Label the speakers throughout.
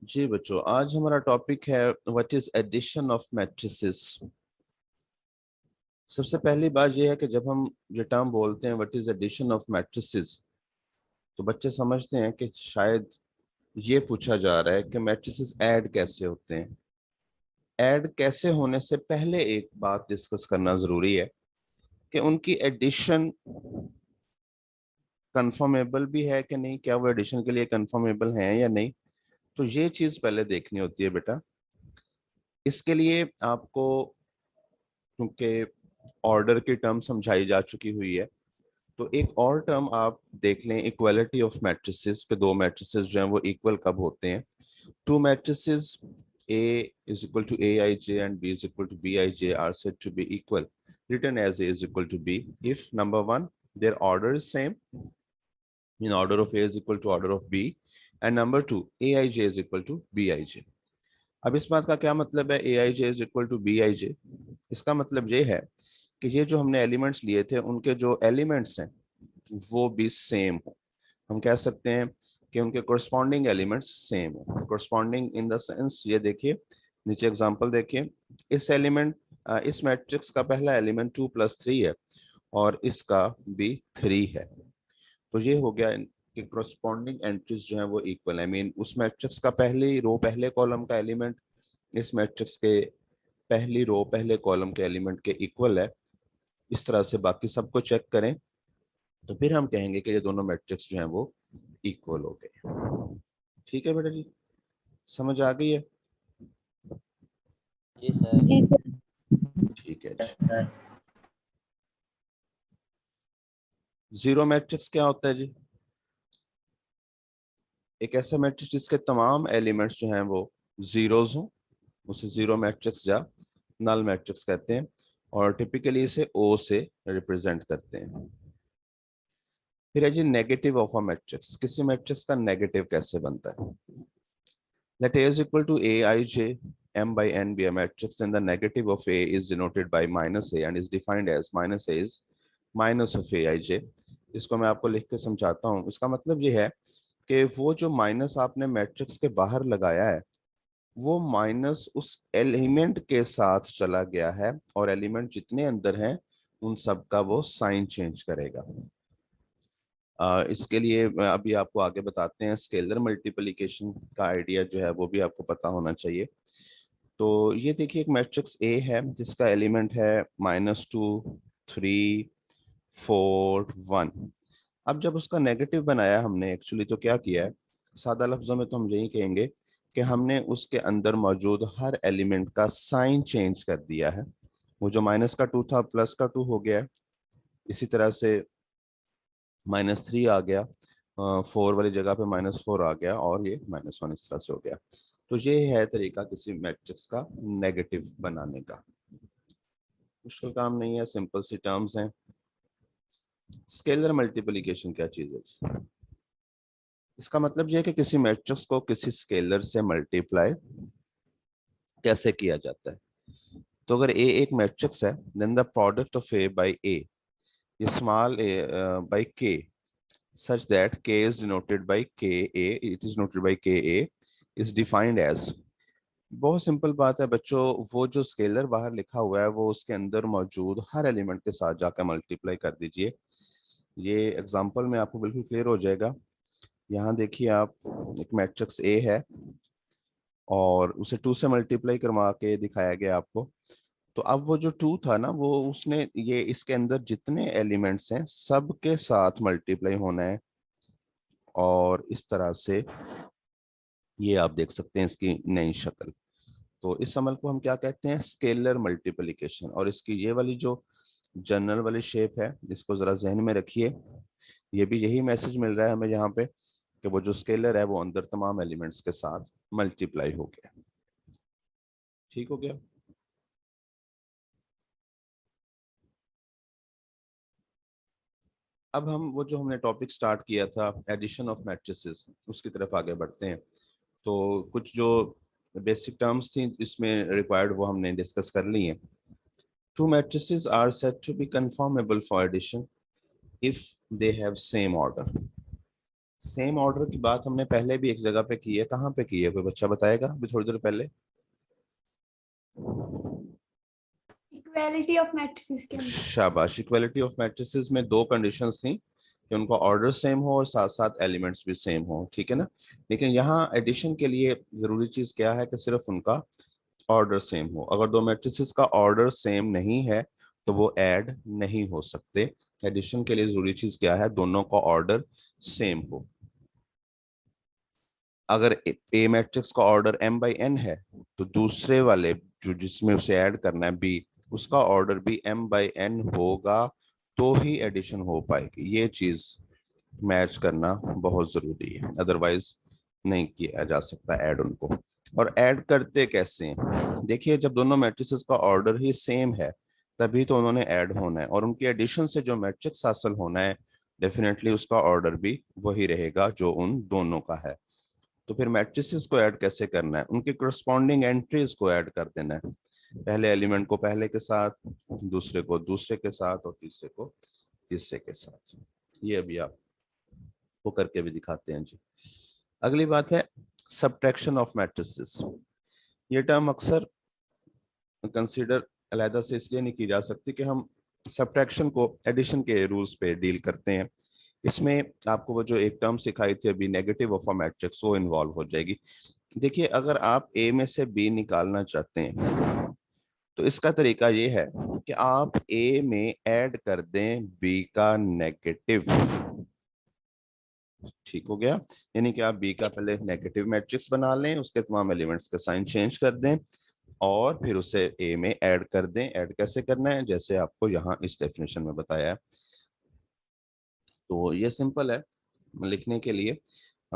Speaker 1: जी बच्चों, आज हमारा टॉपिक है what is addition of matrices. सबसे पहली बात यह है कि जब हम ये टर्म बोलते हैं what is addition of matrices, तो बच्चे समझते हैं कि शायद ये पूछा जा रहा है कि मैट्रिसेस ऐड कैसे होते हैं। ऐड कैसे होने से पहले एक बात डिस्कस करना जरूरी है कि उनकी एडिशन कंफर्मेबल भी है कि नहीं, क्या वो एडिशन के लिए कंफर्मेबल हैं या नहीं। तो ये चीज पहले देखनी होती है बेटा। इसके लिए आपको, क्योंकि ऑर्डर की टर्म समझाई जा चुकी हुई है, तो एक और टर्म आप देख लें, इक्वलिटी ऑफ मैट्रिसेस के दो मैट्रिसेस जो हैं वो इक्वल कब होते हैं। To matrices A is equal to Aij and B is equal to Bij are said to be equal, written as A is equal to B if number one, their order is same, in order of A is equal to order of B, and number two, Aij is equal to Bij. अब इस बात का क्या मतलब है Aij is equal to Bij? इसका मतलब ये है कि ये जो हमने एलिमेंट्स लिए थे उनके जो एलिमेंट्स हैं वो भी सेम हो। हम कह सकते हैं कि उनके कोरस्पॉन्डिंग एलिमेंट्स सेम हो। कोरस्पॉन्डिंग इन द सेंस, ये देखिए नीचे एग्जांपल देखिए। इस एलिमेंट इस मैट्रिक्स का पहला एलिमेंट 2+3 है और इसका भी 3 है। तो ये हो गया कि कोरस्पॉन्डिंग एंट्रीज जो है वो इक्वल है। मीन उस मैट्रिक्स का पहली रो पहले कॉलम का एलिमेंट इस मैट्रिक्स के पहली रो पहले कॉलम के एलिमेंट के इक्वल है। इस तरह से बाकी सबको चेक करें तो फिर हम कहेंगे कि ये दोनों मैट्रिक्स जो हैं वो इक्वल हो गए। ठीक है बेटा जी, समझ आ गई है?
Speaker 2: जी सर।
Speaker 3: जी सर।
Speaker 1: ठीक है जी। जीरो मैट्रिक्स क्या होता है जी? एक ऐसा मैट्रिक्स जिसके तमाम एलिमेंट्स जो हैं वो जीरोज हों, उसे जीरो मैट्रिक्स या नल मैट्रिक्स कहते हैं, और टिपिकली इसे ओ से रिप्रेजेंट करते हैं। फिर है जी नेगेटिव ऑफ अ मैट्रिक्स। किसी मैट्रिक्स का नेगेटिव कैसे बनता है? Let A is equal to Aij m by n be a matrix, then the negative of A is denoted by minus A and is defined as minus A is minus of Aij. इसको मैं आपको लिख के समझाता हूँ। इसका मतलब ये है कि वो जो माइनस आपने मैट्रिक्स के बाहर लगाया है वो माइनस उस एलिमेंट के साथ चला गया है और एलिमेंट जितने अंदर हैं उन सब का वो साइन चेंज करेगा। इसके लिए अभी आपको आगे बताते हैं। स्केलर मल्टीप्लिकेशन का आइडिया जो है वो भी आपको पता होना चाहिए। तो ये देखिए एक मैट्रिक्स ए है जिसका एलिमेंट है -2, 3, 4, 1। अब जब उसका नेगेटिव बनाया हमने एक्चुअली तो क्या किया है, सादा लफ्जों में तो हम यही कहेंगे कि हमने उसके अंदर मौजूद हर एलिमेंट का साइन चेंज कर दिया है। वो जो -2 था +2 हो गया है। इसी तरह से -3 आ गया, 4 वाली जगह पे -4 आ गया और ये -1 इस तरह से हो गया। तो ये है तरीका किसी मैट्रिक्स का नेगेटिव बनाने का। मुश्किल काम नहीं है, सिंपल सी टर्म्स हैं। स्केलर मल्टीप्लिकेशन क्या चीज है? इसका मतलब ये है कि किसी मैट्रिक्स को किसी स्केलर से मल्टीप्लाई कैसे किया जाता है। तो अगर ए एक मैट्रिक्स है, then the product of A by A, ये small a by k, such that k is denoted by ka, it is denoted by ka is defined as। बहुत सिंपल बात है बच्चों, वो जो स्केलर बाहर लिखा हुआ है वो उसके अंदर मौजूद हर एलिमेंट के साथ जाकर मल्टीप्लाई कर दीजिए। ये एग्जांपल में आपको बिल्कुल क्लियर हो जाएगा। यहाँ देखिए आप, एक मैट्रिक्स ए है और उसे 2 से मल्टीप्लाई करवा के दिखाया गया आपको। तो अब वो जो 2 था ना, वो उसने ये इसके अंदर जितने एलिमेंट्स हैं सबके साथ मल्टीप्लाई होना है। और इस तरह से ये आप देख सकते हैं इसकी नई शक्ल। तो इस अमल को हम क्या कहते हैं? Scalar multiplication. और इसकी ये वाली जो जनरल वाली शेप है, इसको जरा जहन में रखिए। ये भी यही मैसेज मिल रहा है हमें यहाँ पे कि वो जो स्केलर है वो अंदर तमाम एलिमेंट्स के साथ मल्टीप्लाई हो गया। ठीक हो गया? अब हम वो जो हमने टॉपिक स्टार्ट किया था एडिशन ऑफ मैट्रिसेस, उसकी तरफ आगे बढ़ते हैं। तो कुछ जो बेसिक टर्म्स थी इसमें रिक्वायर्ड वो हमने डिस्कस कर ली हैं। Two matrices are said to be conformable for addition if they have same order। Same order की बात हमने पहले भी एक जगह पे की है, कहाँ पे की है, कोई बच्चा बताएगा अभी थोड़ी देर पहले?
Speaker 2: इक्वालिटी ऑफ मैट्रिसेस के अंदर।
Speaker 1: शाबाश, इक्वालिटी ऑफ मैट्रिसेस में दो कंडीशंस थी कि उनका ऑर्डर सेम हो और साथ साथ एलिमेंट्स भी सेम हो, ठीक है ना। लेकिन यहाँ एडिशन के लिए जरूरी चीज क्या है कि सिर्फ उनका ऑर्डर सेम हो। अगर दो मैट्रिसेस का ऑर्डर सेम नहीं है तो वो ऐड नहीं हो सकते। एडिशन के लिए जरूरी चीज क्या है, दोनों का ऑर्डर सेम हो। अगर ए मैट्रिक्स का ऑर्डर m बाई n है तो दूसरे वाले जो जिसमें उसे ऐड करना है b, उसका ऑर्डर भी m बाई n होगा, तो ही एडिशन हो पाएगी। ये चीज मैच करना बहुत जरूरी है, अदरवाइज नहीं किया जा सकता ऐड उनको। और ऐड करते कैसे हैं, देखिए जब दोनों मैट्रिसेस का ऑर्डर ही सेम है तभी तो उन्होंने ऐड होना है, और उनकी एडिशन से जो मैट्रिक्स हासिल होना है डेफिनेटली उसका ऑर्डर भी वही रहेगा जो उन दोनों का है। तो फिर मैट्रिसेस को ऐड कैसे करना है, उनके करस्पॉन्डिंग एंट्रीज को ऐड कर देना है। पहले एलिमेंट को पहले के साथ, दूसरे को दूसरे के साथ, और तीसरे को तीसरे के साथ। ये अभी आप वो करके भी दिखाते हैं जी। अगली बात है सब्ट्रैक्शन ऑफ मैट्रिसेस। ये टर्म अक्सर कंसीडर अलहदा से इसलिए नहीं की जा सकती कि हम सब्ट्रैक्शन को एडिशन के रूल्स पे डील करते हैं। इसमें आपको वो जो एक टर्म सिखाई थी अभी, नेगेटिव ऑफ अ मैट्रिक्स, वो इन्वॉल्व हो जाएगी। देखिए अगर आप ए में से बी निकालना चाहते हैं तो इसका तरीका ये है कि आप ए में ऐड कर दें बी का नेगेटिव। ठीक हो गया, यानी कि आप बी का पहले नेगेटिव मैट्रिक्स बना लें, उसके तमाम एलिमेंट्स का साइन चेंज कर दें और फिर उसे ए में ऐड कर दें। ऐड कैसे करना है, जैसे आपको यहाँ इस डेफिनेशन में बताया है। तो ये सिंपल है लिखने के लिए।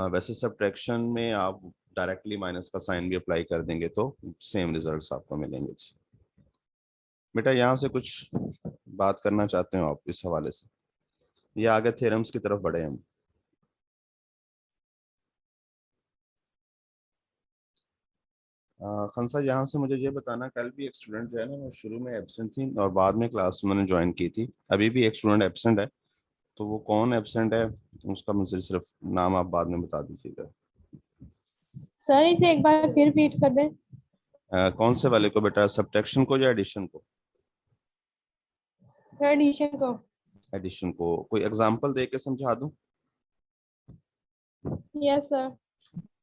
Speaker 1: वैसे सब्ट्रैक्शन में आप डायरेक्टली माइनस का साइन भी अप्लाई कर देंगे तो सेम रिजल्ट्स आपको मिलेंगे। बेटा यहाँ से कुछ बात करना चाहते हो आप इस हवाले से, ये आगे थ्योरम्स की तरफ बढ़े हम। खंसा, यहाँ से मुझे ये बताना, कल भी एक स्टूडेंट जो है ना वो शुरू में एब्सेंट थी और बाद में क्लास उन्होंने ज्वाइन की थी, अभी भी एक स्टूडेंट एब्सेंट है, तो वो कौन एब्सेंट है उसका मुझे सिर्फ नाम आप बाद में बता दीजिएगा।
Speaker 2: सर इसे एक बार फिर रिपीट कर दें।
Speaker 1: कौन से वाले को बेटा, सब्ट्रैक्शन को या एडिशन को?
Speaker 2: एडिशन को।
Speaker 1: एडिशन को। कोई एग्जांपल दे के समझा दूं?
Speaker 2: Yes sir.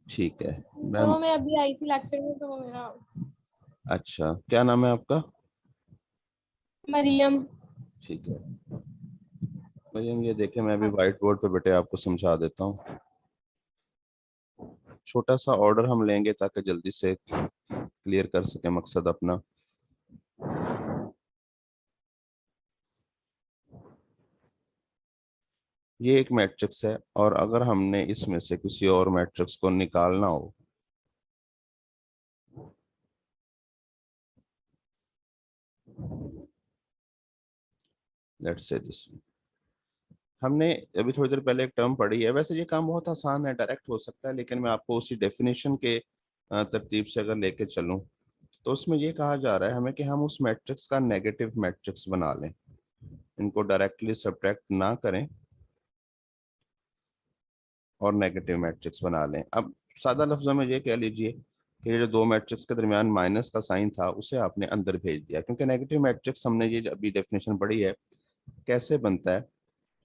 Speaker 1: ठीक है
Speaker 2: सर
Speaker 1: मैम।
Speaker 2: वो मैं अभी आई थी लेक्चर में तो वो मेरा।
Speaker 1: अच्छा, क्या नाम है आपका?
Speaker 2: मरियम।
Speaker 1: ठीक है मरियम, ये देखें मैं अभी व्हाइट बोर्ड पे बेटे आपको समझा देता हूँ। छोटा सा ऑर्डर हम लेंगे ताकि जल्दी से क्लियर कर सके मकसद अपना। ये एक मैट्रिक्स है और अगर हमने इसमें से किसी और मैट्रिक्स को निकालना हो, लेट्स से दिस, हमने अभी थोड़ी देर पहले एक टर्म पढ़ी है। वैसे ये काम बहुत आसान है, डायरेक्ट हो सकता है, लेकिन मैं आपको उसी डेफिनेशन के तरतीब से अगर लेके चलूं तो उसमें ये कहा जा रहा है हमें कि हम उस मैट्रिक्स का नेगेटिव मैट्रिक्स बना लें, इनको डायरेक्टली सब्ट्रैक्ट ना करें और नेगेटिव मैट्रिक्स बना लें। अब सादा लफ्जों में ये कह लीजिए कि ये जो दो मैट्रिक्स के दरमियान माइनस का साइन था उसे आपने अंदर भेज दिया, क्योंकि नेगेटिव मैट्रिक्स हमने ये अभी डेफिनेशन पढ़ी है कैसे बनता है,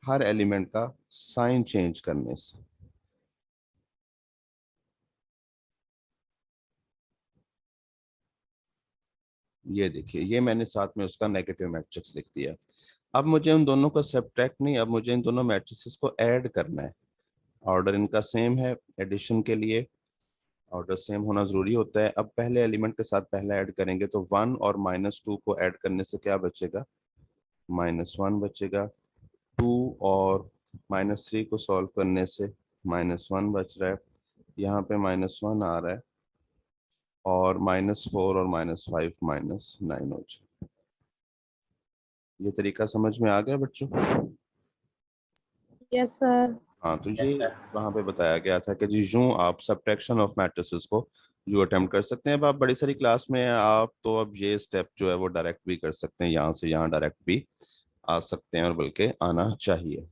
Speaker 1: हर एलिमेंट का साइन चेंज करने से। ये देखिए, ये मैंने साथ में उसका नेगेटिव मैट्रिक्स लिख दिया। अब मुझे उन दोनों को सब्ट्रैक्ट नहीं, अब मुझे इन दोनों मैट्रिसेस को ऐड करना है। ऑर्डर इनका सेम है, एडिशन के लिए ऑर्डर सेम होना जरूरी होता है। अब पहले एलिमेंट के साथ पहला ऐड करेंगे तो 1 और -2 को ऐड करने से क्या बचेगा, -1 बचेगा। 2 और -3 को सॉल्व करने से -1 बच रहा है, यहाँ पे -1 आ रहा है, और -4 और -5 -9 हो जाए। ये तरीका समझ में आ गया बच्चों?
Speaker 2: Yes sir.
Speaker 1: हाँ, तो ये वहां पे बताया गया था कि जी यूं आप सब्ट्रैक्शन ऑफ मैट्रिसेस को जो अटेम्प्ट कर सकते हैं। अब आप बड़ी सारी क्लास में हैं आप, तो अब ये स्टेप जो है वो डायरेक्ट भी कर सकते हैं, यहाँ से यहाँ डायरेक्ट भी आ सकते हैं और बल्कि आना चाहिए।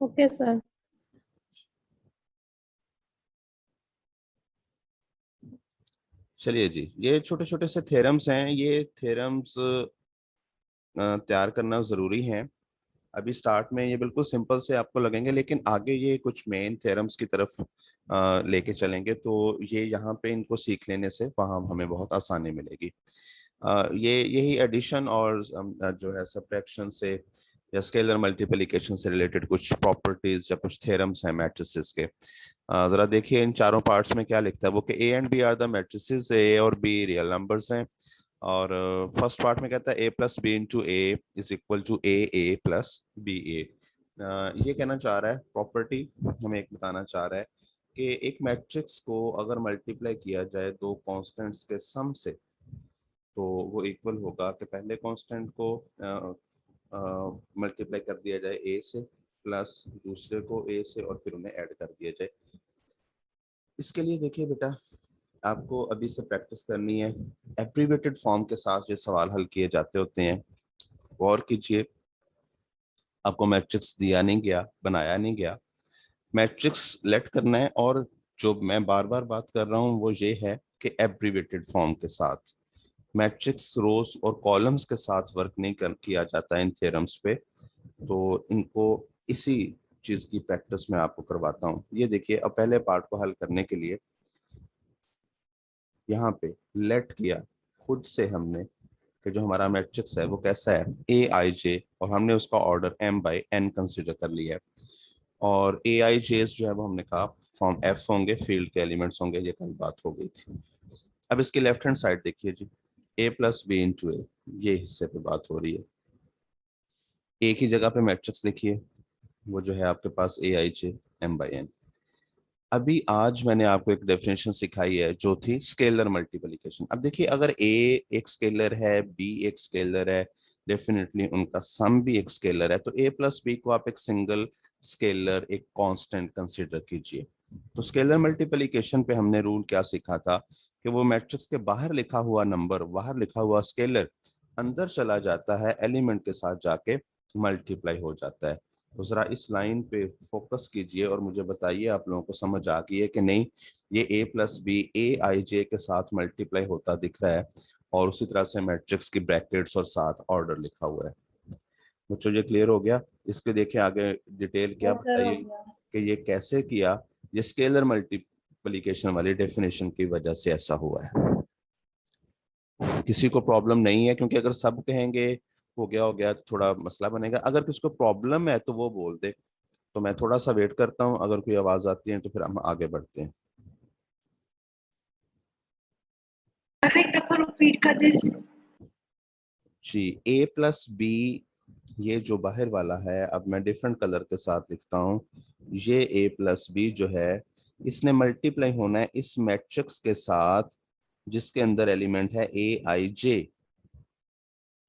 Speaker 2: Okay sir.
Speaker 1: चलिए जी, ये छोटे छोटे से थ्योरम्स हैं, ये थ्योरम्स तैयार करना जरूरी है। अभी स्टार्ट में ये बिल्कुल सिंपल से आपको लगेंगे, लेकिन आगे ये कुछ मेन थ्योरम्स की तरफ लेके चलेंगे, तो ये यहाँ पे इनको सीख लेने से वहाँ हमें बहुत आसानी मिलेगी। ये यही एडिशन और जो है सब्ट्रैक्शन से या स्केलर मल्टीप्लिकेशन से रिलेटेड कुछ प्रॉपर्टीज या कुछ थ्योरम्स हैं मैट्रिसेस के। जरा देखिए इन चारों पार्ट्स में क्या लिखता है वो, कि A and B are the matrices, A और बी रियल नंबर्स हैं। और फर्स्ट पार्ट में कहता है A plus B into A is equal to A plus B A. ये कहना चाह रहा है, प्रॉपर्टी हमें एक बताना चाह रहा है कि एक मैट्रिक्स को अगर मल्टीप्लाई किया जाए दो कांस्टेंट्स के सम से, तो वो इक्वल होगा कि पहले कांस्टेंट को मल्टीप्लाई कर दिया जाए ए से, प्लस दूसरे को ए से, और फिर उन्हें ऐड कर दिया जाए। इसके लिए देखिए बेटा, आपको अभी से प्रैक्टिस करनी है। एब्रीवेटेड फॉर्म के साथ ये सवाल हल किए जाते होते हैं। गौर कीजिए, आपको मैट्रिक्स दिया नहीं गया, बनाया नहीं गया, मैट्रिक्स लेट करना है। और जो मैं बार बार बात कर रहा हूँ वो ये है कि एब्रीवेटेड फॉर्म के साथ मैट्रिक्स रोज और कॉलम्स के साथ वर्क नहीं किया जाता है इन थ्योरम्स पे। तो इनको इसी चीज की प्रैक्टिस में आपको करवाता हूँ। ये देखिए, अब पहले पार्ट को हल करने के लिए यहाँ पे लेट किया खुद से हमने कि जो हमारा मैट्रिक्स है वो कैसा है, ए आई जे, और हमने उसका order m by n consider कर लिया है। और ए आई जेस जो है वो हमने कहा फॉर्म एफ होंगे, फील्ड के एलिमेंट्स होंगे, ये कल बात हो गई थी। अब इसकी लेफ्ट हैंड साइड देखिए जी, ए प्लस बी इंटू ए, ये हिस्से पे बात हो रही है। ए की जगह पे मैट्रिक्स लिखिए, वो जो है आपके पास ए आई जे m बाई n। अभी आज मैंने आपको एक डेफिनेशन सिखाई है जो थी स्केलर मल्टीप्लिकेशन। अब देखिए, अगर ए एक स्केलर है, बी एक स्केलर है, डेफिनेटली उनका सम भी एक स्केलर है, तो ए प्लस बी को आप एक सिंगल स्केलर, एक कांस्टेंट कंसीडर कीजिए। तो स्केलर मल्टीप्लिकेशन पे हमने रूल क्या सीखा था कि वो मैट्रिक्स के बाहर लिखा हुआ नंबर, बाहर लिखा हुआ स्केलर अंदर चला जाता है, एलिमेंट के साथ जाके मल्टीप्लाई हो जाता है। तो जरा इस लाइन पे फोकस कीजिए और मुझे बताइए आप लोगों को समझ आ गई है कि नहीं। ये ए प्लस बी ए आई जे के साथ मल्टीप्लाई होता दिख रहा है, और उसी तरह से मैट्रिक्स की ब्रैकेट्स और साथ ऑर्डर लिखा हुआ है। बच्चों ये क्लियर हो गया? इसके देखिए आगे डिटेल क्या
Speaker 2: यस सर, हो
Speaker 1: बताइए
Speaker 2: गया।
Speaker 1: कि ये कैसे किया। ये स्केलर मल्टीप्लिकेशन वाली डेफिनेशन की वजह से ऐसा हुआ है। किसी को प्रॉब्लम नहीं है? क्योंकि अगर सब कहेंगे हो गया तो थोड़ा मसला बनेगा। अगर किसी को प्रॉब्लम है तो वो बोल दे, तो मैं थोड़ा सा वेट करता हूँ, अगर कोई आवाज आती है तो फिर हम आगे बढ़ते हैं।
Speaker 3: एक दफा रिपीट कर दे।
Speaker 1: जी, ए प्लस बी, ये जो बाहर वाला है, अब मैं डिफरेंट कलर के साथ लिखता हूँ। ये ए प्लस बी जो है, इसने मल्टीप्लाई होना है इस मैट्रिक्स के साथ जिसके अंदर एलिमेंट है ए आई जे।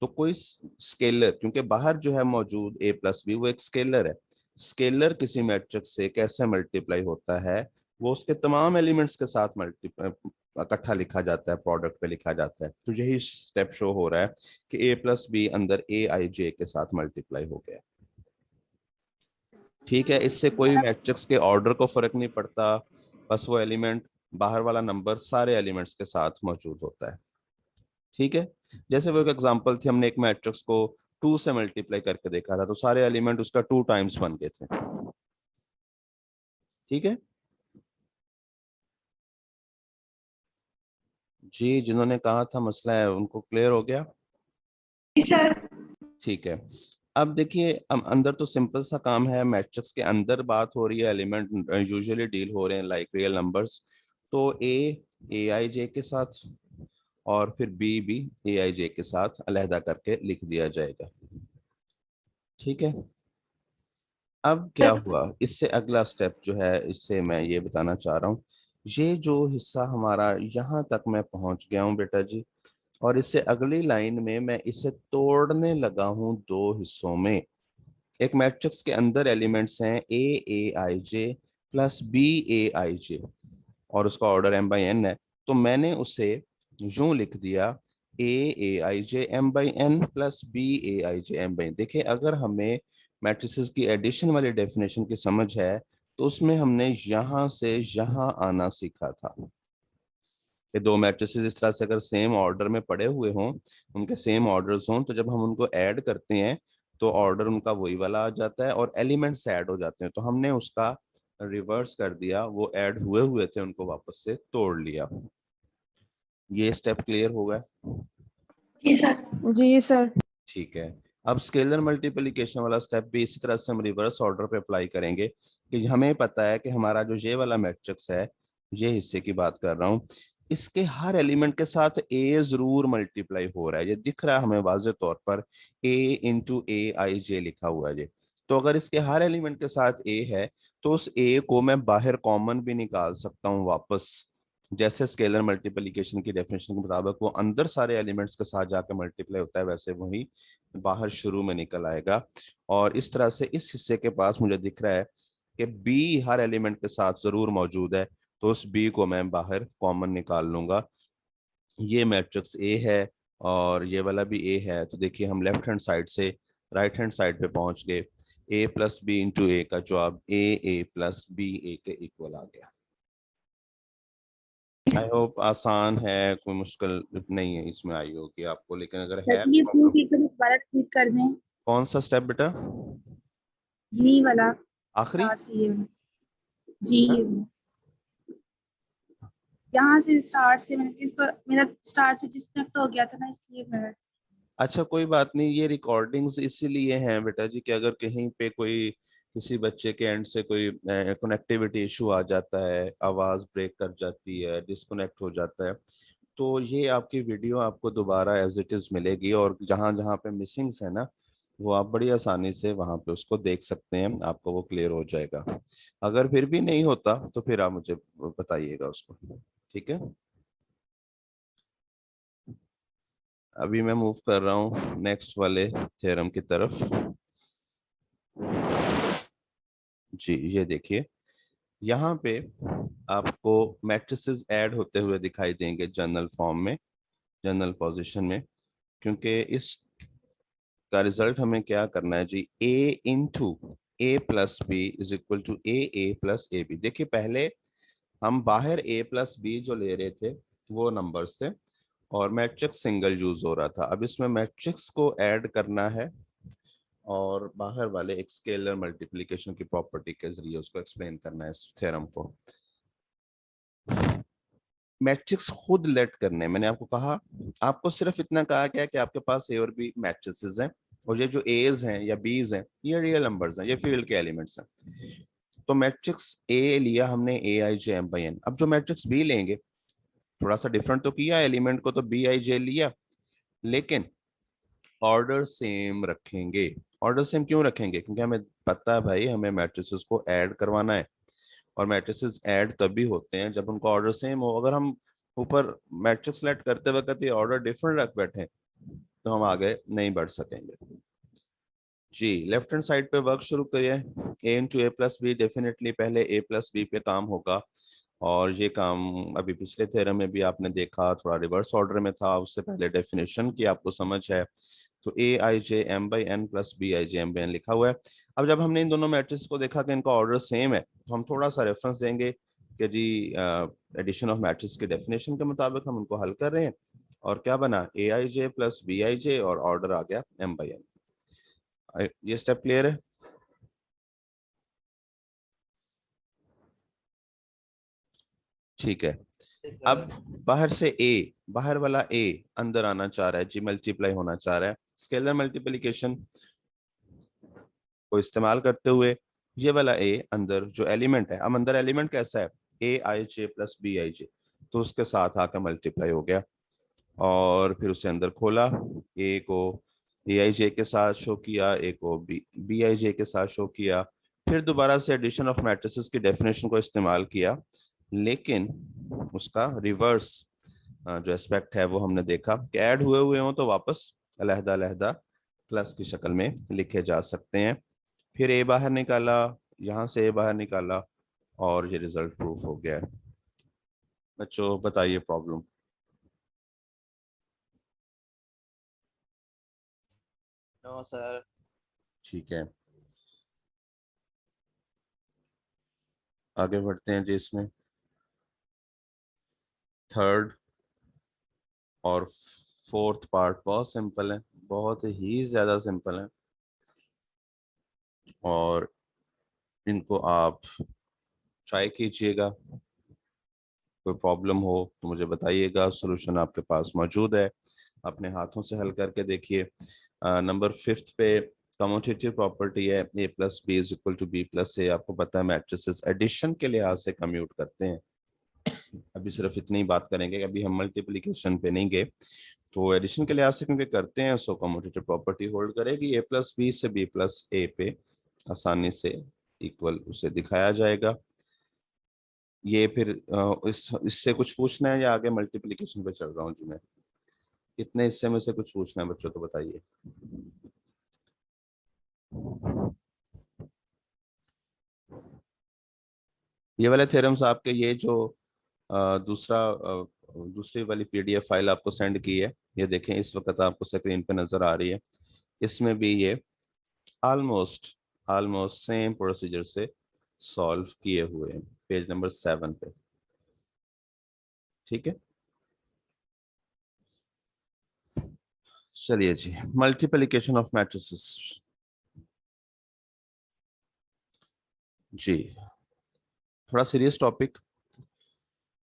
Speaker 1: तो कोई स्केलर, क्योंकि बाहर जो है मौजूद ए प्लस बी वो एक स्केलर है, स्केलर किसी मैट्रिक्स से कैसे मल्टीप्लाई होता है, वो उसके तमाम एलिमेंट्स के साथ मल्टीप्लाई इकट्ठा लिखा जाता है, प्रोडक्ट पे लिखा जाता है। तो यही स्टेप शो हो रहा है कि ए प्लस बी अंदर ए आई जे के साथ मल्टीप्लाई हो गया। ठीक है, इससे कोई मैट्रिक्स के ऑर्डर को फर्क नहीं पड़ता, बस वो एलिमेंट, बाहर वाला नंबर सारे एलिमेंट्स के साथ मौजूद होता है। ठीक है, जैसे वो एक एग्जांपल थी, हमने एक मैट्रिक्स को 2 से मल्टीप्लाई करके देखा था, तो सारे एलिमेंट उसका 2 टाइम्स बन गए थे। ठीक है जी, जिन्होंने कहा था मसला है उनको क्लियर हो गया?
Speaker 3: सर
Speaker 1: ठीक है। अब देखिए, अंदर तो सिंपल सा काम है, मैट्रिक्स के अंदर बात हो रही है, एलिमेंट यूजुअली डील हो रहे हैं लाइक रियल नंबर्स। तो ए आई जे के साथ, और फिर बी भी ए आई जे के साथ अलहदा करके लिख दिया जाएगा। ठीक है, अब क्या हुआ, इससे अगला स्टेप जो है, इससे मैं ये बताना चाह रहा हूँ, ये जो हिस्सा हमारा यहाँ तक मैं पहुंच गया हूँ बेटा जी, और इससे अगली लाइन में मैं इसे तोड़ने लगा हूँ दो हिस्सों में। एक मैट्रिक्स के अंदर एलिमेंट्स हैं ए आई जे प्लस बी ए आई जे, और उसका ऑर्डर m बाई n है। तो मैंने उसे यूं लिख दिया, a I j m by n plus B a I j m by n। देखिए, अगर हमें मैट्रिसेस की एडिशन वाली डेफिनेशन की समझ है तो उसमें हमने यहां से यहां आना सीखा था कि दो मैट्रिसेस इस तरह से अगर सेम ऑर्डर में पड़े हुए हों, उनके सेम ऑर्डर्स हों, तो जब हम उनको ऐड करते हैं तो ऑर्डर उनका वही वाला आ जाता है और एलिमेंट्स ऐड हो जाते हैं। तो हमने उसका रिवर्स कर दिया, वो ऐड हुए हुए थे उनको वापस से तोड़ लिया। ये स्टेप क्लियर होगा?
Speaker 3: जी सर।
Speaker 2: जी सर।
Speaker 1: ठीक है। अब स्केलर मल्टीप्लिकेशन वाला स्टेप भी इसी तरह से हम रिवर्स ऑर्डर पे अप्लाई करेंगे कि हमें पता है कि हमारा जो ये वाला मैट्रिक्स है, ये हिस्से की बात कर रहा हूँ, इसके हर एलिमेंट के साथ ए जरूर मल्टीप्लाई हो रहा है। ये दिख रहा है हमें वाज़े तौर पर, ए इंटू ए आई जे लिखा हुआ है ये। तो अगर इसके हर एलिमेंट के साथ ए है तो उस ए को मैं बाहर कॉमन भी निकाल सकता हूँ वापस। जैसे स्केलर मल्टीप्लिकेशन की डेफिनेशन के मुताबिक वो अंदर सारे एलिमेंट्स के साथ जाकर मल्टीप्लाई होता है, वैसे वही बाहर शुरू में निकल आएगा। और इस तरह से इस हिस्से के पास मुझे दिख रहा है कि बी हर एलिमेंट के साथ जरूर मौजूद है, तो उस बी को मैं बाहर कॉमन निकाल लूंगा। ये मैट्रिक्स ए है और ये वाला भी ए है। तो देखिए हम लेफ्ट हैंड साइड से राइट हैंड साइड पे पहुंच गए। ए प्लस बी इंटू ए का जवाब ए प्लस बी ए के इक्वल आ गया। आई होप आसान है, कोई मुश्किल नहीं है इसमें आई होगी आपको, लेकिन अगर
Speaker 2: सर
Speaker 1: है
Speaker 2: ये
Speaker 1: प्रॉब्लम।
Speaker 2: प्रूफ एक बार दोबारा रिपीट कर दें।
Speaker 1: कौन सा स्टेप बेटा?
Speaker 2: जी वाला।
Speaker 1: आखिरी?
Speaker 2: स्टार से ये जी यहाँ से स्टार से मैंने किसको मेरा स्टार से डिस्कनेक्ट हो गया था ना, इसलिए मैं।
Speaker 1: अच्छा कोई बात नहीं, ये रिकॉर्डिंग्स इसीलिए हैं बेटा जी कि अगर कहीं पे कोई किसी बच्चे के एंड से कोई कनेक्टिविटी इशू आ जाता है, आवाज ब्रेक कर जाती है, डिस्कनेक्ट हो जाता है, तो ये आपकी वीडियो आपको दोबारा एज इट इज मिलेगी और जहां जहां पे मिसिंग्स है ना, वो आप बड़ी आसानी से वहां पे उसको देख सकते हैं, आपको वो क्लियर हो जाएगा। अगर फिर भी नहीं होता तो फिर आप मुझे बताइएगा उसको। ठीक है, अभी मैं मूव कर रहा हूँ नेक्स्ट वाले थ्योरम की तरफ। जी ये देखिए, यहाँ पे आपको मैट्रिसेस ऐड होते हुए दिखाई देंगे जनरल फॉर्म में, जनरल पोजीशन में, क्योंकि इस का रिजल्ट हमें क्या करना है जी, A into A plus B is equal to A plus A B. देखिए पहले हम बाहर ए प्लस बी जो ले रहे थे वो नंबर्स थे और मैट्रिक्स सिंगल यूज हो रहा था। अब इसमें मैट्रिक्स को ऐड करना है और बाहर वाले एक स्केलर मल्टीप्लिकेशन की प्रॉपर्टी के जरिए उसको एक्सप्लेन करना है इस थ्योरम को। मैट्रिक्स खुद लेट करने, मैंने आपको कहा, आपको सिर्फ इतना कहा गया कि आपके पास ए और बी मैट्रिसेस हैं और ये जो एज हैं या बीज हैं ये रियल नंबर्स हैं, ये फील्ड के एलिमेंट्स हैं। तो मैट्रिक्स ए लिया हमने ए आई जे एम बाई एन। अब जो मैट्रिक्स बी लेंगे, थोड़ा सा डिफरेंट तो किया, एलिमेंट को तो बी आई जे लिया, लेकिन ऑर्डर सेम रखेंगे। ऑर्डर सेम क्यों रखेंगे? क्योंकि हमें पता है भाई हमें मैट्रिसेस को ऐड करवाना है और मैट्रिसेस ऐड तभी होते हैं जब उनका ऑर्डर सेम हो। अगर हम ऊपर मैट्रिक्स सेलेक्ट करते वक्त ये ऑर्डर डिफरेंट रख बैठे तो हम आगे नहीं बढ़ सकेंगे। जी लेफ्ट हैंड साइड पे वर्क शुरू करिए। ए into A plus B, definitely पहले ए प्लस बी पे काम होगा और ये काम अभी पिछले थ्योरम में भी आपने देखा, थोड़ा रिवर्स ऑर्डर में था, उससे पहले डेफिनेशन की आपको समझ है। तो A I J M by N plus B I J M by N लिखा हुआ है। अब जब हमने इन दोनों मैट्रिक्स को देखा कि इनका ऑर्डर सेम है तो हम थोड़ा सा रेफरेंस देंगे कि जी एडिशन ऑफ मैट्रिक्स के डेफिनेशन के मुताबिक हम उनको हल कर रहे हैं और क्या बना, ए आई जे प्लस बी आई जे और ऑर्डर आ गया एम बाई एन। ये स्टेप क्लियर है? ठीक है। अब बाहर से ए, बाहर वाला ए अंदर आना चाह रहा है जी, मल्टीप्लाई होना चाह रहा है। स्केलर मल्टीप्लिकेशन को इस्तेमाल करते हुए ये वाला ए अंदर जो एलिमेंट है, अब अंदर एलिमेंट कैसा है, ए आई जे प्लस बी आई जे, तो उसके साथ आकर मल्टीप्लाई हो गया और फिर उसे अंदर खोला, ए को ए आई जे के साथ शो किया, ए को बी आई जे के साथ शो किया, फिर दोबारा से एडिशन ऑफ मैट्रिसेस की डेफिनेशन को इस्तेमाल किया, लेकिन उसका रिवर्स जो एस्पेक्ट है वो हमने देखा कि ऐड हुए हुए हों तो वापस अलहदा अलहदा प्लस की शक्ल में लिखे जा सकते हैं। फिर ए बाहर निकाला, यहाँ से ए बाहर निकाला और ये रिजल्ट प्रूफ हो गया है। बच्चों बताइए प्रॉब्लम।
Speaker 4: No sir.
Speaker 1: ठीक है, आगे बढ़ते हैं जी। इसमें थर्ड और फोर्थ पार्ट बहुत सिंपल है, बहुत ही ज्यादा सिंपल है, और इनको आप ट्राई कीजिएगा। कोई प्रॉब्लम हो तो मुझे बताइएगा, सॉल्यूशन आपके पास मौजूद है, अपने हाथों से हल करके देखिए। नंबर फिफ्थ पे कम्यूटेटिव प्रॉपर्टी है a plus B is equal to B plus A. आपको पता है मैट्रिसेस एडिशन के लिहाज से कम्यूट करते हैं। अभी सिर्फ इतनी ही बात करेंगे, अभी हम मल्टीप्लिकेशन पे नहीं गए। तो एडिशन के लिहाज से क्योंकि करते हैं, सो कम्यूटेटिव प्रॉपर्टी होल्ड करेगी। a प्लस बी से b प्लस ए पे आसानी से इक्वल उसे दिखाया जाएगा। ये फिर इससे कुछ पूछना है या आगे मल्टीप्लिकेशन पे चल रहा हूँ जी मैं? कितने हिस्से में से कुछ पूछना है बच्चों तो बताइए। ये वाले थ्योरम्स आपके, ये जो दूसरी वाली पीडीएफ फाइल आपको सेंड की है, ये देखें इस वक्त आपको स्क्रीन पे नजर आ रही है। इसमें भी ये ऑलमोस्ट ऑलमोस्ट सेम प्रोसीजर से सॉल्व किए हुए हैं, पेज नंबर 7 पे। ठीक है, चलिए जी। मल्टीप्लिकेशन ऑफ मैट्रिसेस जी, थोड़ा सीरियस टॉपिक,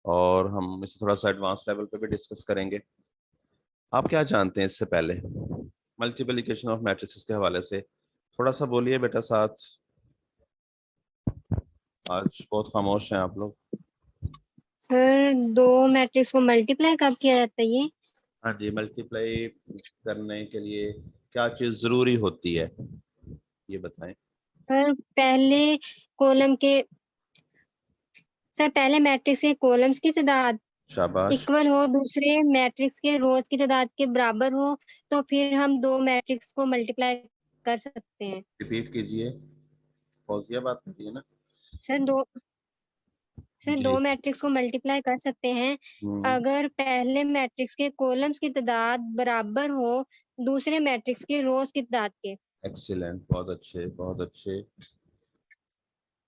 Speaker 1: और हम इसे थोड़ा सा एडवांस लेवल पे भी डिस्कस करेंगे। आप क्या जानते हैं इससे पहले मल्टीप्लिकेशन ऑफ मैट्रिसेस के हवाले से? थोड़ा सा बोलिए बेटा साथ। आज बहुत खामोश हैं आप लोग।
Speaker 3: सर, दो मैट्रिक्स को मल्टीप्लाई कब किया जाता है ये?
Speaker 1: हाँ जी, मल्टीप्लाई करने के लिए क्या चीज जरूरी होती है, ये बताएं।
Speaker 3: सर पहले मैट्रिक्स के कॉलम्स की तादाद
Speaker 1: शाबाश।
Speaker 3: इक्वल हो, दूसरे मैट्रिक्स के रोज की तादाद के बराबर हो, तो फिर हम दो मैट्रिक्स को मल्टीप्लाई कर सकते हैं।
Speaker 1: रिपीट कीजिए, फौजिया बात कर रही है ना?
Speaker 3: सर दो सर
Speaker 1: जी।
Speaker 3: दो मैट्रिक्स को मल्टीप्लाई कर सकते हैं
Speaker 1: हम्म।
Speaker 3: अगर पहले मैट्रिक्स के कॉलम्स की तादाद बराबर हो दूसरे मैट्रिक्स के रोज की तादाद के।
Speaker 1: एक्सीलेंट, बहुत अच्छे बहुत अच्छे।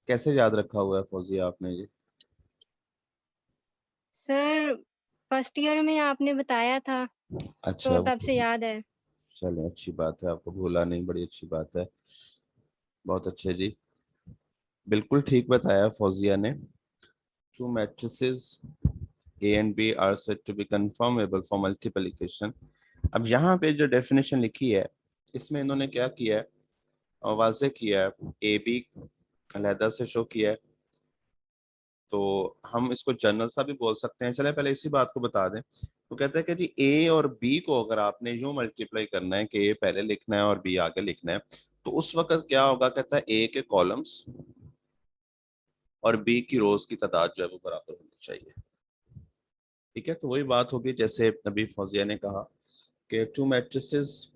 Speaker 1: कैसे याद रखा हुआ है फौजिया आपने ये?
Speaker 3: सर, फर्स्ट ईयर में आपने बताया था
Speaker 1: अच्छा,
Speaker 3: तो तब से याद है।
Speaker 1: चले अच्छी बात है, आपको भूला नहीं, बड़ी अच्छी बात है। बहुत अच्छे जी, बिल्कुल ठीक बताया फौजिया ने। To matrices A and B are said to be conformable for multiplication। अब यहाँ पे जो डेफिनेशन लिखी है, इसमें इन्होंने क्या किया है और वाज़ेह किया है, ए बी अलहदा से शो किया है, तो हम इसको जनरल सा भी बोल सकते हैं। चले पहले इसी बात को बता दें। तो कहते हैं कि जी ए और बी को अगर आपने यूं मल्टीप्लाई करना है कि ए पहले लिखना है और बी आगे लिखना है, तो उस वक्त क्या होगा, कहता है ए के कॉलम्स और बी की रोज की तादाद जो है वो बराबर होनी चाहिए। ठीक है, तो वही बात होगी जैसे अभी फौजिया ने कहा कि to matrices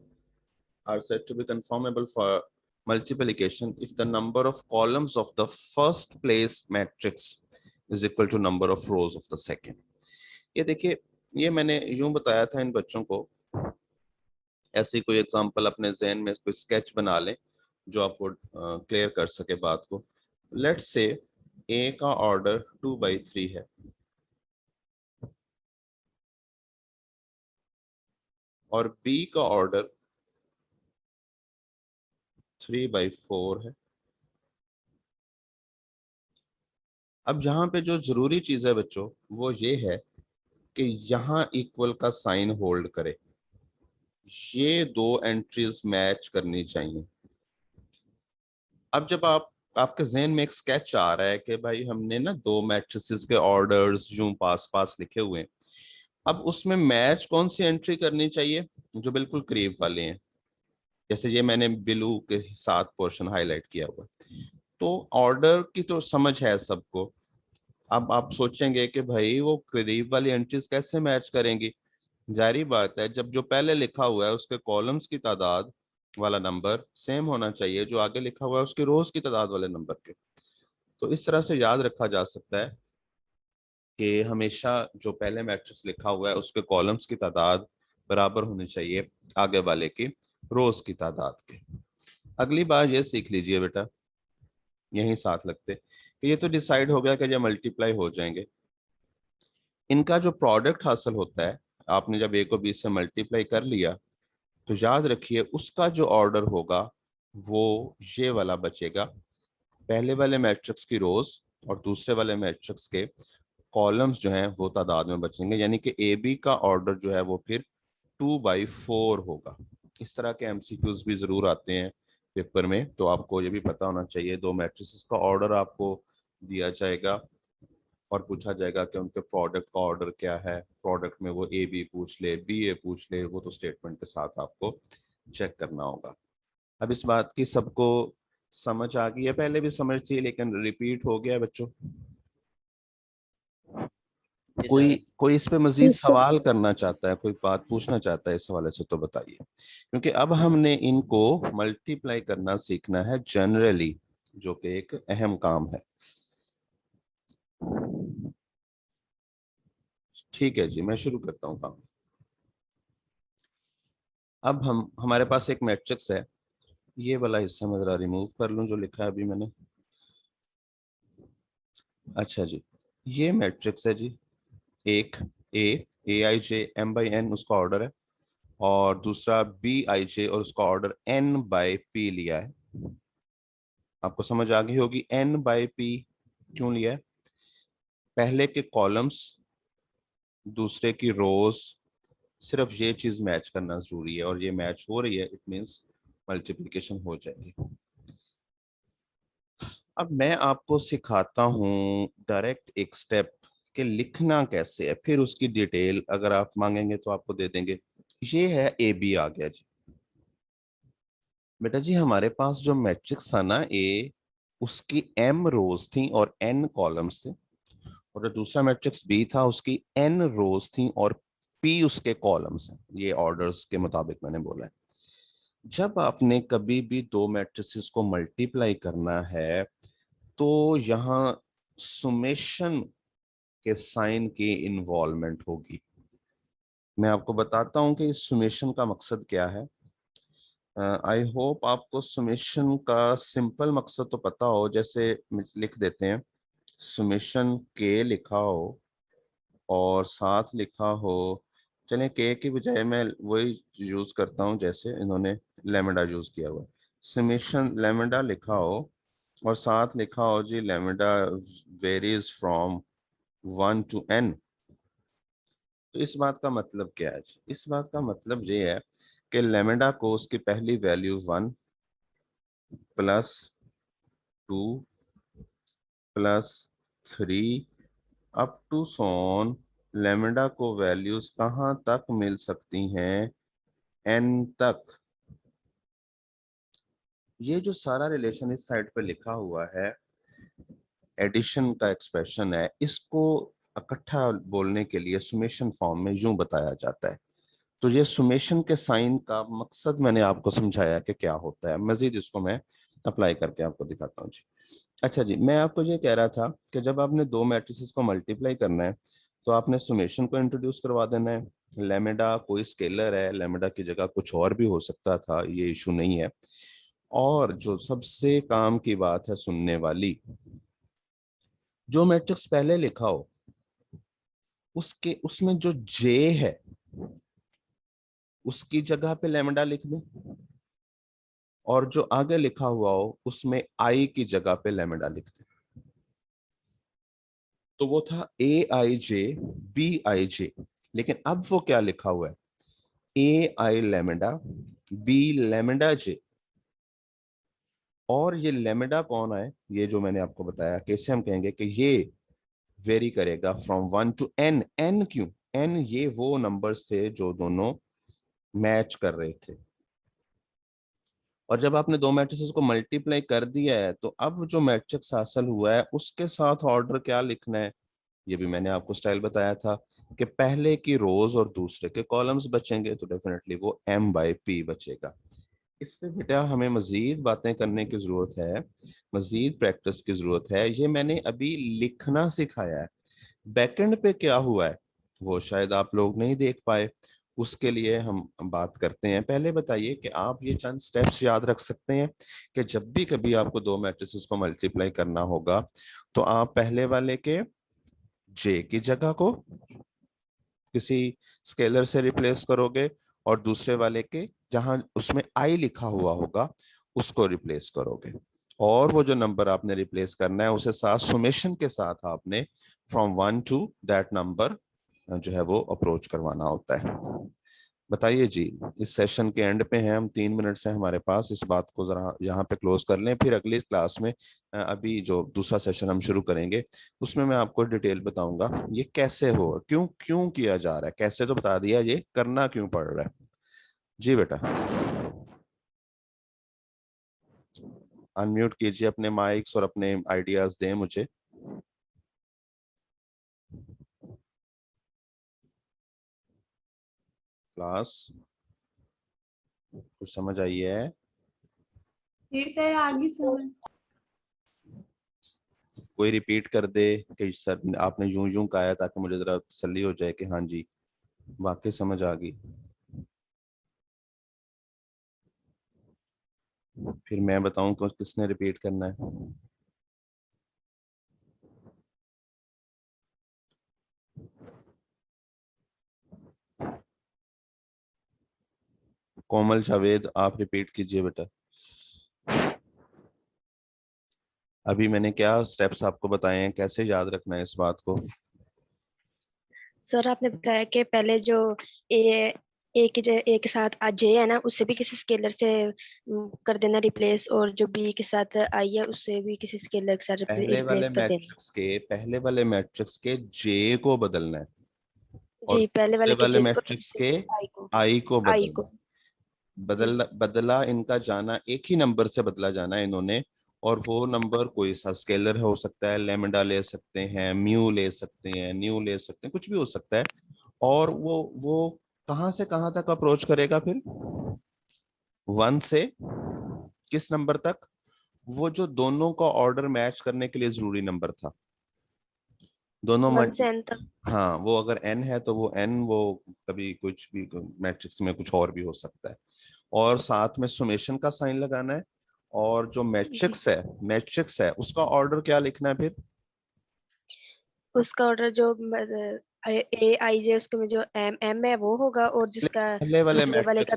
Speaker 1: are said to be conformable for multiplication if the number of columns of the first place matrix is equal to number of rows of the second। ये देखिए, ये मैंने यूं बताया था इन बच्चों को। ऐसे कोई एग्जांपल अपने जहन में कोई स्केच बना लें जो आपको क्लियर कर सके बात को। लेट्स से ए का ऑर्डर 2/3 है और बी का ऑर्डर 3/4 है। अब जहां पे जो जरूरी चीज है बच्चों, वो ये है कि यहाँ इक्वल का साइन होल्ड करे, ये दो एंट्रीज मैच करनी चाहिए। अब जब आपके जहन में एक स्केच आ रहा है कि भाई हमने ना दो मैट्रिसेस के ऑर्डर्स यूं पास पास लिखे हुए हैं, अब उसमें मैच कौन सी एंट्री करनी चाहिए, जो बिल्कुल करीब वाले हैं। जैसे ये मैंने ब्लू के साथ पोर्शन हाईलाइट किया हुआ है, तो ऑर्डर की तो समझ है सबको। अब आप सोचेंगे कि भाई वो करीब वाली एंट्रीज कैसे मैच करेंगी? जारी बात है, जब जो पहले लिखा हुआ है उसके कॉलम्स की तादाद वाला नंबर सेम होना चाहिए जो आगे लिखा हुआ है उसकी रोज की तादाद वाले नंबर के। तो इस तरह से याद रखा जा सकता है कि हमेशा जो पहले मैट्रिक्स लिखा हुआ है उसके कॉलम्स की तादाद बराबर होनी चाहिए आगे वाले की रोज की तादाद के। अगली बार ये सीख लीजिए बेटा यहीं साथ लगते कि ये तो डिसाइड हो गया कि ये मल्टीप्लाई हो जाएंगे। इनका जो प्रोडक्ट हासिल होता है, आपने जब ए को बी से मल्टीप्लाई कर लिया तो याद रखिए उसका जो ऑर्डर होगा वो ये वाला बचेगा। पहले वाले मैट्रिक्स की रोज और दूसरे वाले मैट्रिक्स के कॉलम्स जो हैं वो तादाद में बचेंगे, यानी कि ए बी का ऑर्डर जो है वो फिर 2/4 होगा। इस तरह के एमसीक्यूज भी जरूर आते हैं पेपर में, तो आपको ये भी पता होना चाहिए। दो मैट्रिसेस का ऑर्डर आपको दिया जाएगा और पूछा जाएगा कि उनके प्रोडक्ट का ऑर्डर क्या है। प्रोडक्ट में वो ए बी पूछ ले, बी ए पूछ ले, वो तो स्टेटमेंट के साथ आपको चेक करना होगा। अब इस बात की सबको समझ आ गई है, पहले भी समझ थी लेकिन रिपीट हो गया है बच्चों। कोई इस पे मजीद सवाल करना चाहता है, कोई बात पूछना चाहता है इस हवाले से तो बताइए, क्योंकि अब हमने इनको मल्टीप्लाई करना सीखना है जनरली, जो कि एक अहम काम है। ठीक है जी, मैं शुरू करता हूँ काम। अब हमारे पास एक मैट्रिक्स है, ये वाला हिस्सा मैं जरा रिमूव कर लूं जो लिखा है अभी मैंने। अच्छा जी, ये मैट्रिक्स है जी, एक ए आई जे एम बाई एन उसका ऑर्डर है, और दूसरा बी आई जे और उसका ऑर्डर एन बाई पी लिया है। आपको समझ आ गई होगी एन बाई पी क्यों लिया है। पहले के कॉलम्स दूसरे की रोज, सिर्फ ये चीज मैच करना जरूरी है, और ये मैच हो रही है, इट मींस मल्टीप्लिकेशन हो जाएगी। अब मैं आपको सिखाता हूं डायरेक्ट एक स्टेप के लिखना कैसे है, फिर उसकी डिटेल अगर आप मांगेंगे तो आपको दे देंगे। ये है ए बी आ गया जी। बेटा जी हमारे पास जो मैट्रिक्स था ना ए, उसकी एम रोज थी और एन कॉलम्स थे, और जो दूसरा मैट्रिक्स बी था उसकी एन रोज थी और पी उसके कॉलम्स हैं। ये ऑर्डर्स के मुताबिक मैंने बोला है। जब आपने कभी भी दो मैट्रिसेस को मल्टीप्लाई करना है तो यहाँ सुमेशन के साइन की इन्वॉल्वमेंट होगी। मैं आपको बताता हूं कि इस सुमेशन का मकसद क्या है। आई होप आपको सुमेशन का सिंपल मकसद तो पता हो, जैसे लिख देते हैं सुमेशन के लिखा हो और साथ लिखा हो, चलें के की बजाय मैं वही यूज करता हूं जैसे इन्होंने लेमडा यूज किया हुआ। समेशन लेमडा लिखा हो और साथ लिखा हो g lambda varies from 1 to n। तो इस बात का मतलब क्या है? इस बात का मतलब ये है कि लेमडा को उसकी पहली value 1 plus 2 plus 3 up to so on, lambda को वैल्यूज कहां तक मिल सकती हैं? n तक। ये जो सारा रिलेशन इस साइड पे लिखा हुआ है एडिशन का एक्सप्रेशन है, इसको इकट्ठा बोलने के लिए सुमेशन फॉर्म में यूं बताया जाता है। तो ये सुमेशन के साइन का मकसद मैंने आपको समझाया कि क्या होता है। मजीद इसको मैं अप्लाई करके आपको दिखाता हूँ जी। अच्छा जी, मैं आपको ये कह रहा था कि जब आपने दो मैट्रिसेस को मल्टीप्लाई करना है तो आपने सुमेशन को इंट्रोड्यूस करवा देना है। लेमेडा कोई स्केलर है, लेमेडा की जगह कुछ और भी हो सकता था, ये इशू नहीं है। और जो सबसे काम की बात है सुनने वाली, जो मैट्रिक्स पहले लिखा हो उसके उसमें जो जे है उसकी जगह पे लेमडा लिख दें, और जो आगे लिखा हुआ हो उसमें आई की जगह पे लेमडा लिख दें। तो वो था ए आई जे बी आई जे, लेकिन अब वो क्या लिखा हुआ है? ए आई लेमडा बी लेमडा जे। और ये लेमडा कौन है? ये जो मैंने आपको बताया कैसे हम कहेंगे कि ये वेरी करेगा फ्रॉम 1 to n। n क्यों? n ये वो नंबर्स थे जो दोनों मैच कर रहे थे। और जब आपने दो मैट्रिसेस को मल्टीप्लाई कर दिया है तो अब जो मैट्रिक्स हासिल हुआ है उसके साथ ऑर्डर क्या लिखना है, ये भी मैंने आपको स्टाइल बताया था कि पहले की रोज और दूसरे के कॉलम्स बचेंगे, तो डेफिनेटली वो m बाई पी बचेगा। इस पे बेटा हमें मजीद बातें करने की जरूरत है, मजीद प्रैक्टिस की जरूरत है। ये मैंने अभी लिखना सिखाया है, बैकएंड पे क्या हुआ है वो शायद आप लोग नहीं देख पाए। उसके लिए हम बात करते हैं। पहले बताइए कि आप ये चंद स्टेप्स याद रख सकते हैं कि जब भी कभी आपको दो मैट्रिसेस को मल्टीप्लाई करना होगा तो आप पहले वाले के जे की जगह को किसी स्केलर से रिप्लेस करोगे और दूसरे वाले के जहां उसमें आई लिखा हुआ होगा उसको रिप्लेस करोगे, और वो जो नंबर आपने रिप्लेस करना है उसे साथ सुमेशन के साथ आपने फ्रॉम 1 टू दैट नंबर जो है वो अप्रोच करवाना होता है। बताइए जी, इस सेशन के एंड पे हैं हम, 3 मिनट से हमारे पास, इस बात को जरा यहाँ पे क्लोज कर लें, फिर अगली क्लास में अभी जो दूसरा सेशन हम शुरू करेंगे उसमें मैं आपको डिटेल बताऊंगा ये कैसे हो, क्यों क्यों किया जा रहा है, कैसे तो बता दिया, ये करना क्यों पड़ रहा है। जी बेटा, अनम्यूट कीजिए अपने माइक्स और अपने आइडियाज दें मुझे। क्लास कुछ समझ आई है?
Speaker 2: जी सर, आगे समझ।
Speaker 1: कोई रिपीट कर दे कि सर आपने यूं यूं कहा है, ताकि मुझे जरा तसल्ली हो जाए कि हाँ जी वाकई समझ आ गई। फिर मैं बताऊं कि किसने रिपीट करना है। कोमल जावेद, आप रिपीट कीजिए बेटा। अभी मैंने क्या स्टेप्स आपको बताए हैं, कैसे याद रखना है इस बात को?
Speaker 4: सर आपने बताया कि पहले जो ए ए के साथ जे है ना, उससे भी किसी स्केलर से कर देना रिप्लेस, और जो बी के साथ आई है उससे भी किसी स्केलर के साथ रिप्लेस कर देना।
Speaker 1: पहले वाले मैट्रिक्स के जे को बदलना है और
Speaker 4: जी, पहले
Speaker 1: दूसरे
Speaker 4: वाले के
Speaker 1: वाले
Speaker 4: जे को,
Speaker 1: मैट्रिक्स के
Speaker 4: आई को,
Speaker 1: आई को
Speaker 4: आई
Speaker 1: बदलना
Speaker 4: को।
Speaker 1: है।
Speaker 4: जी
Speaker 1: बदला इनका जाना, एक ही नंबर से बदला जाना है इन्होंने, और वो नंबर कोई सा स्केलर हो सकता है, लेमडा ले सकते हैं, म्यू ले सकते हैं, न्यू ले सकते हैं, कुछ भी हो सकता है। और वो कहां से कहां तक अप्रोच करेगा फिर? 1 से किस नंबर तक? वो जो दोनों का ऑर्डर मैच करने के लिए जरूरी नंबर था, दोनों
Speaker 4: 1 से n तक।
Speaker 1: हाँ, वो अगर n है तो वो n, वो कभी कुछ भी मैट्रिक्स में कुछ और भी हो सकता है, और साथ में सुमेशन का साइन लगाना है। और जो
Speaker 4: जी,
Speaker 1: मैट्रिक्स है उसका ऑर्डर क्या लिखना है फिर?
Speaker 4: उसका ऑर्डर जो ए आई जे, उसके में जो एम एम है वो होगा, और जिसका दूसरे वाले का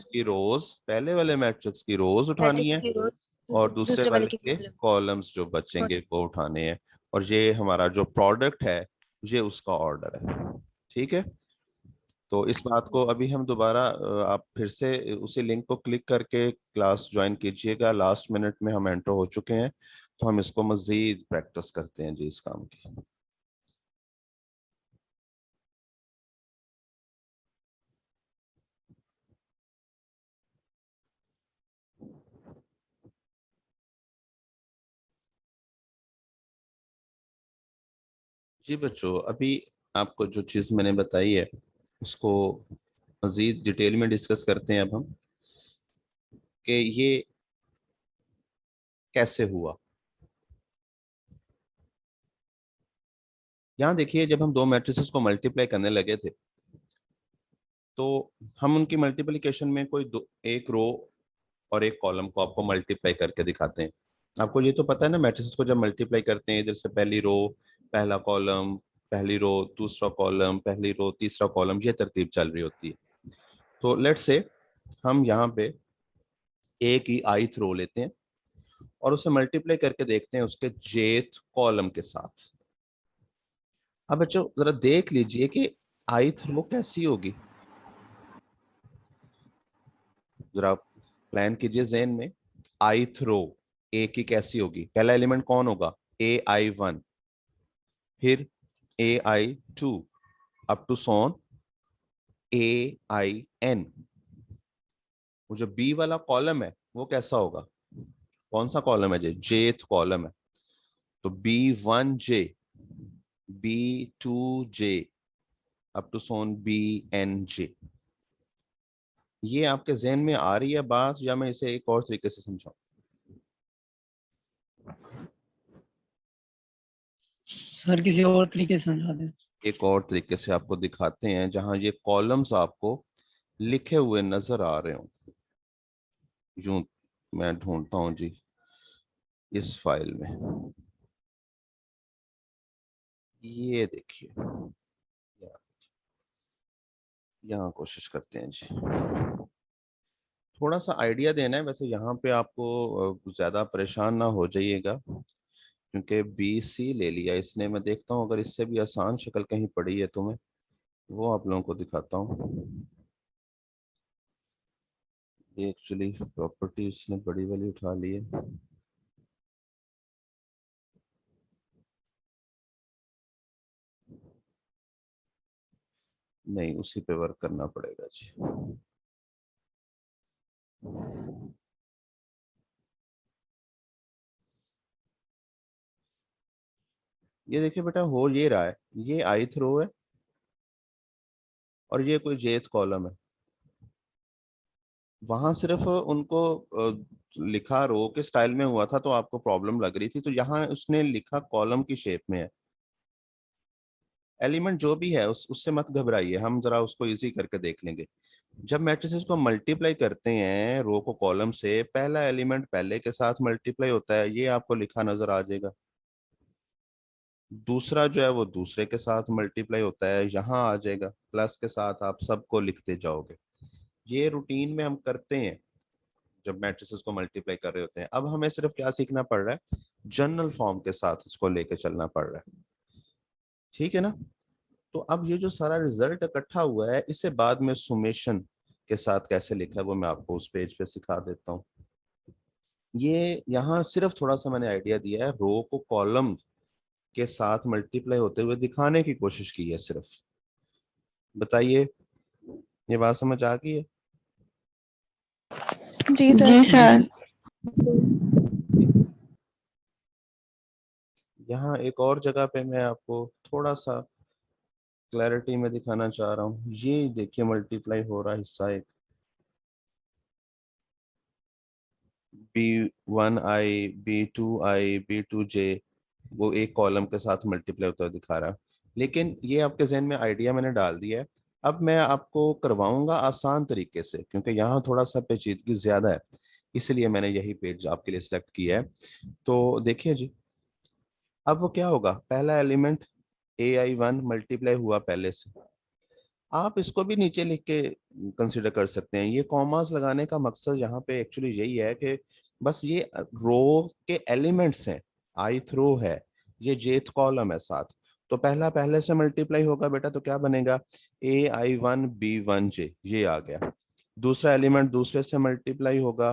Speaker 1: पहले वाले मैट्रिक्स की रोज उठानी
Speaker 4: मैट्रिक्स
Speaker 1: है,
Speaker 4: की रोज,
Speaker 1: और दूसरे
Speaker 4: दूसरे वाले
Speaker 1: वाले
Speaker 4: की
Speaker 1: के
Speaker 4: कॉलम।
Speaker 1: कॉलम्स जो बचेंगे वो उठाने हैं, और ये हमारा जो प्रोडक्ट है ये उसका ऑर्डर है। ठीक है, तो इस बात को अभी हम दोबारा आप फिर से उसी लिंक को क्लिक करके क्लास ज्वाइन कीजिएगा। लास्ट मिनट में हम एंटर हो चुके हैं, तो हम इसको मजीद प्रैक्टिस करते हैं जी इस काम की। जी बच्चों, अभी आपको जो चीज़ मैंने बताई है उसको मजीद डिटेल में डिस्कस करते हैं अब हम, कि ये कैसे हुआ। यहाँ देखिए, जब हम दो मैट्रिसेस को मल्टीप्लाई करने लगे थे तो हम उनकी मल्टीप्लिकेशन में कोई दो, एक रो और एक कॉलम को आपको मल्टीप्लाई करके दिखाते हैं। आपको ये तो पता है ना, मैट्रिसेस को जब मल्टीप्लाई करते हैं, इधर से पहली रो, पहला कॉलम, पहली रो, दूसरा कॉलम, पहली रो, तीसरा कॉलम, ये तरतीब चल रही होती है। तो लेट्स से हम यहाँ पे एक ही ith रो लेते हैं और उसे मल्टीप्लाई करके देखते हैं उसके jth कॉलम के साथ। अब बच्चों जरा देख लीजिए कि ith रो कैसी होगी, जरा प्लान कीजिए ज़हन में। ith रो ए की कैसी होगी? पहला एलिमेंट कौन होगा? ai1, फिर ai2, up to Son ain। वो जो बी वाला कॉलम है वो कैसा होगा? कौन सा कॉलम है? जेथ कॉलम है, तो b1j, b2j, up to Son bnj। ये आपके जहन में आ रही है बात, या मैं इसे एक और तरीके से समझाऊं?
Speaker 5: सर किसी और तरीके से समझा दें।
Speaker 1: एक और तरीके से आपको दिखाते हैं, जहां ये कॉलम्स आपको लिखे हुए नजर आ रहे हो, यूं मैं ढूंढता हूं जी इस फाइल में, ये देखिए, यहाँ कोशिश करते हैं जी, थोड़ा सा आइडिया देना है। वैसे यहाँ पे आपको ज्यादा परेशान ना हो जाइएगा, क्योंकि BC ले लिया इसने। मैं देखता हूँ अगर इससे भी आसान शक्ल कहीं पड़ी है तो मैं वो आप लोगों को दिखाता हूँ। ये एक्चुअली प्रॉपर्टी इसने बड़ी वाली उठा ली है। नहीं, उसी पे वर्क करना पड़ेगा जी। ये देखिए बेटा, हो ये रहा है, ये ith रो है और ये कोई jth कॉलम है। वहां सिर्फ उनको लिखा रो के स्टाइल में हुआ था तो आपको प्रॉब्लम लग रही थी, तो यहाँ उसने लिखा कॉलम की शेप में है। एलिमेंट जो भी है उससे मत घबराइए, हम जरा उसको इजी करके देख लेंगे। जब मैट्रिसेस को मल्टीप्लाई करते हैं रो को कॉलम से, पहला एलिमेंट पहले के साथ मल्टीप्लाई होता है, ये आपको लिखा नजर आ जाएगा। दूसरा जो है वो दूसरे के साथ मल्टीप्लाई होता है, यहाँ आ जाएगा, प्लस के साथ आप सबको लिखते जाओगे। ये रूटीन में हम करते हैं जब मैट्रिसेस को मल्टीप्लाई कर रहे होते हैं। अब हमें सिर्फ क्या सीखना पड़ रहा है, जनरल फॉर्म के साथ इसको लेके चलना पड़ रहा है, ठीक है ना। तो अब ये जो सारा रिजल्ट इकट्ठा हुआ है, इसे बाद में सुमेशन के साथ कैसे लिखा है वो मैं आपको उस पेज पे सिखा देता हूँ। ये यहाँ सिर्फ थोड़ा सा मैंने आइडिया दिया है, रो को कॉलम के साथ मल्टीप्लाई होते हुए दिखाने की कोशिश की है सिर्फ। बताइए, ये बात समझ आ गई है?
Speaker 2: जी सर।
Speaker 1: यहाँ एक और जगह पे मैं आपको थोड़ा सा क्लैरिटी में दिखाना चाह रहा हूँ। ये देखिए मल्टीप्लाई हो रहा हिस्सा एक, B1I B2I B2J, वो एक कॉलम के साथ मल्टीप्लाई होता दिखा रहा है। लेकिन ये आपके जहन में आइडिया मैंने डाल दिया है। अब मैं आपको करवाऊंगा आसान तरीके से, क्योंकि यहाँ थोड़ा सा पेचीदगी ज्यादा है, इसलिए मैंने यही पेज आपके लिए सिलेक्ट किया है। तो देखिए जी, अब वो क्या होगा, पहला एलिमेंट AI1 मल्टीप्लाई हुआ पहले से, आप इसको भी नीचे लिख के कंसिडर कर सकते हैं। ये कॉमास लगाने का मकसद यहाँ पे एक्चुअली यही है कि बस ये रो के एलिमेंट्स हैं, ith रो है, ये jth कॉलम है साथ, तो पहला पहले से मल्टीप्लाई होगा बेटा, तो क्या बनेगा, AI1 B1J, ये आ गया। दूसरा एलिमेंट दूसरे से मल्टीप्लाई होगा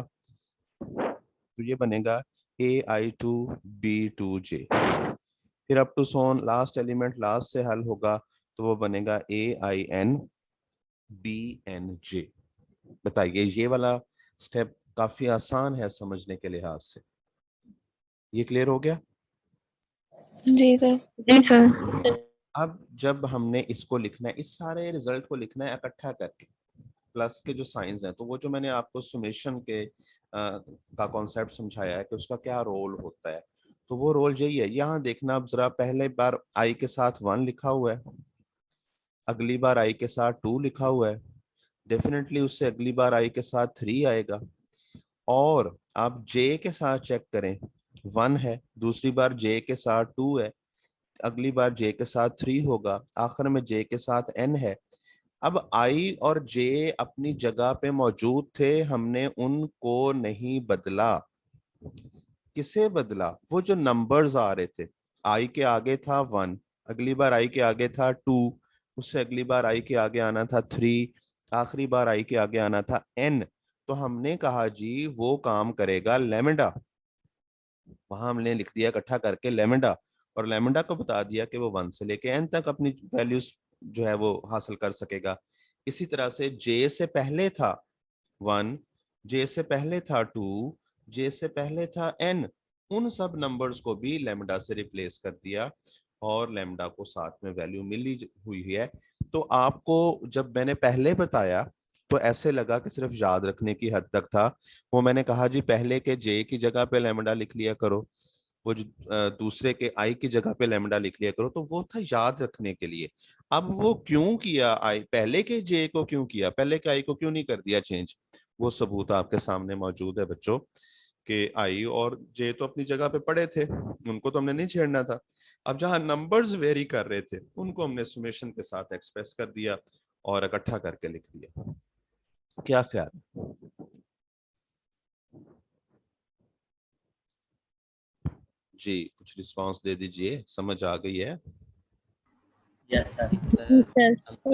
Speaker 1: तो ये बनेगा AI2 B2J। फिर up to so on last element last से हल होगा तो वो बनेगा AIN BNJ। बताइए, ये वाला स्टेप काफी आसान है समझने के लिहाज से। ये क्लियर हो गया?
Speaker 2: जी सर।
Speaker 4: जी सर।
Speaker 1: अब जब हमने इसको लिखना है, इस सारे रिजल्ट को लिखना है इकट्ठा करके, प्लस के जो साइंस हैं, तो वो जो मैंने आपको सुमेशन के का कॉन्सेप्ट समझाया है कि उसका क्या रोल होता है, तो वो रोल यही है। यहाँ देखना, अब जरा पहले बार I के साथ 1 लिखा हुआ है, अगली बार I के साथ 2 लिखा हुआ है, डेफिनेटली उससे अगली बार I के साथ 3 आएगा। और आप J के साथ चेक करें, 1 है, दूसरी बार J के साथ 2 है, अगली बार J के साथ 3 होगा, आखिर में J के साथ N है। अब I और J अपनी जगह पे मौजूद थे, हमने उनको नहीं बदला। किसे बदला, वो जो नंबर्स आ रहे थे, I के आगे था 1, अगली बार I के आगे था 2, उससे अगली बार I के आगे आना था 3, आखिरी बार I के आगे आना था N। तो हमने कहा जी वो काम करेगा लेमडा, वहां हमने लिख दिया इकट्ठा करके लेमडा, और लेमडा को बता दिया कि वो 1 से लेके N तक अपनी वैल्यूज जो है वो हासिल कर सकेगा। इसी तरह से J से पहले था 1, J से पहले था 2, J से पहले था N, उन सब नंबर्स को भी लेमडा से रिप्लेस कर दिया और लेमडा को साथ में वैल्यू मिली हुई है। तो आपको जब मैंने पहले बताया तो ऐसे लगा कि सिर्फ याद रखने की हद तक था। वो मैंने कहा जी पहले के J की जगह पे लेमडा लिख लिया करो, वो जो दूसरे के आई की जगह पे लैम्डा लिख लिया करो, तो वो था याद रखने के लिए। अब वो क्यों किया, आई पहले के जे को क्यों किया, पहले के आई को क्यों नहीं कर दिया चेंज, वो सबूत आपके सामने मौजूद है बच्चों, कि आई और जे तो अपनी जगह पे पड़े थे, उनको तो हमने नहीं छेड़ना था। अब जहां नंबर्स वेरी कर रहे थे उनको हमने सुमेशन के साथ एक्सप्रेस कर दिया और इकट्ठा करके लिख दिया। क्या ख्याल? जी कुछ रिस्पांस दे दीजिए, समझ आ गई है?
Speaker 5: Yes sir.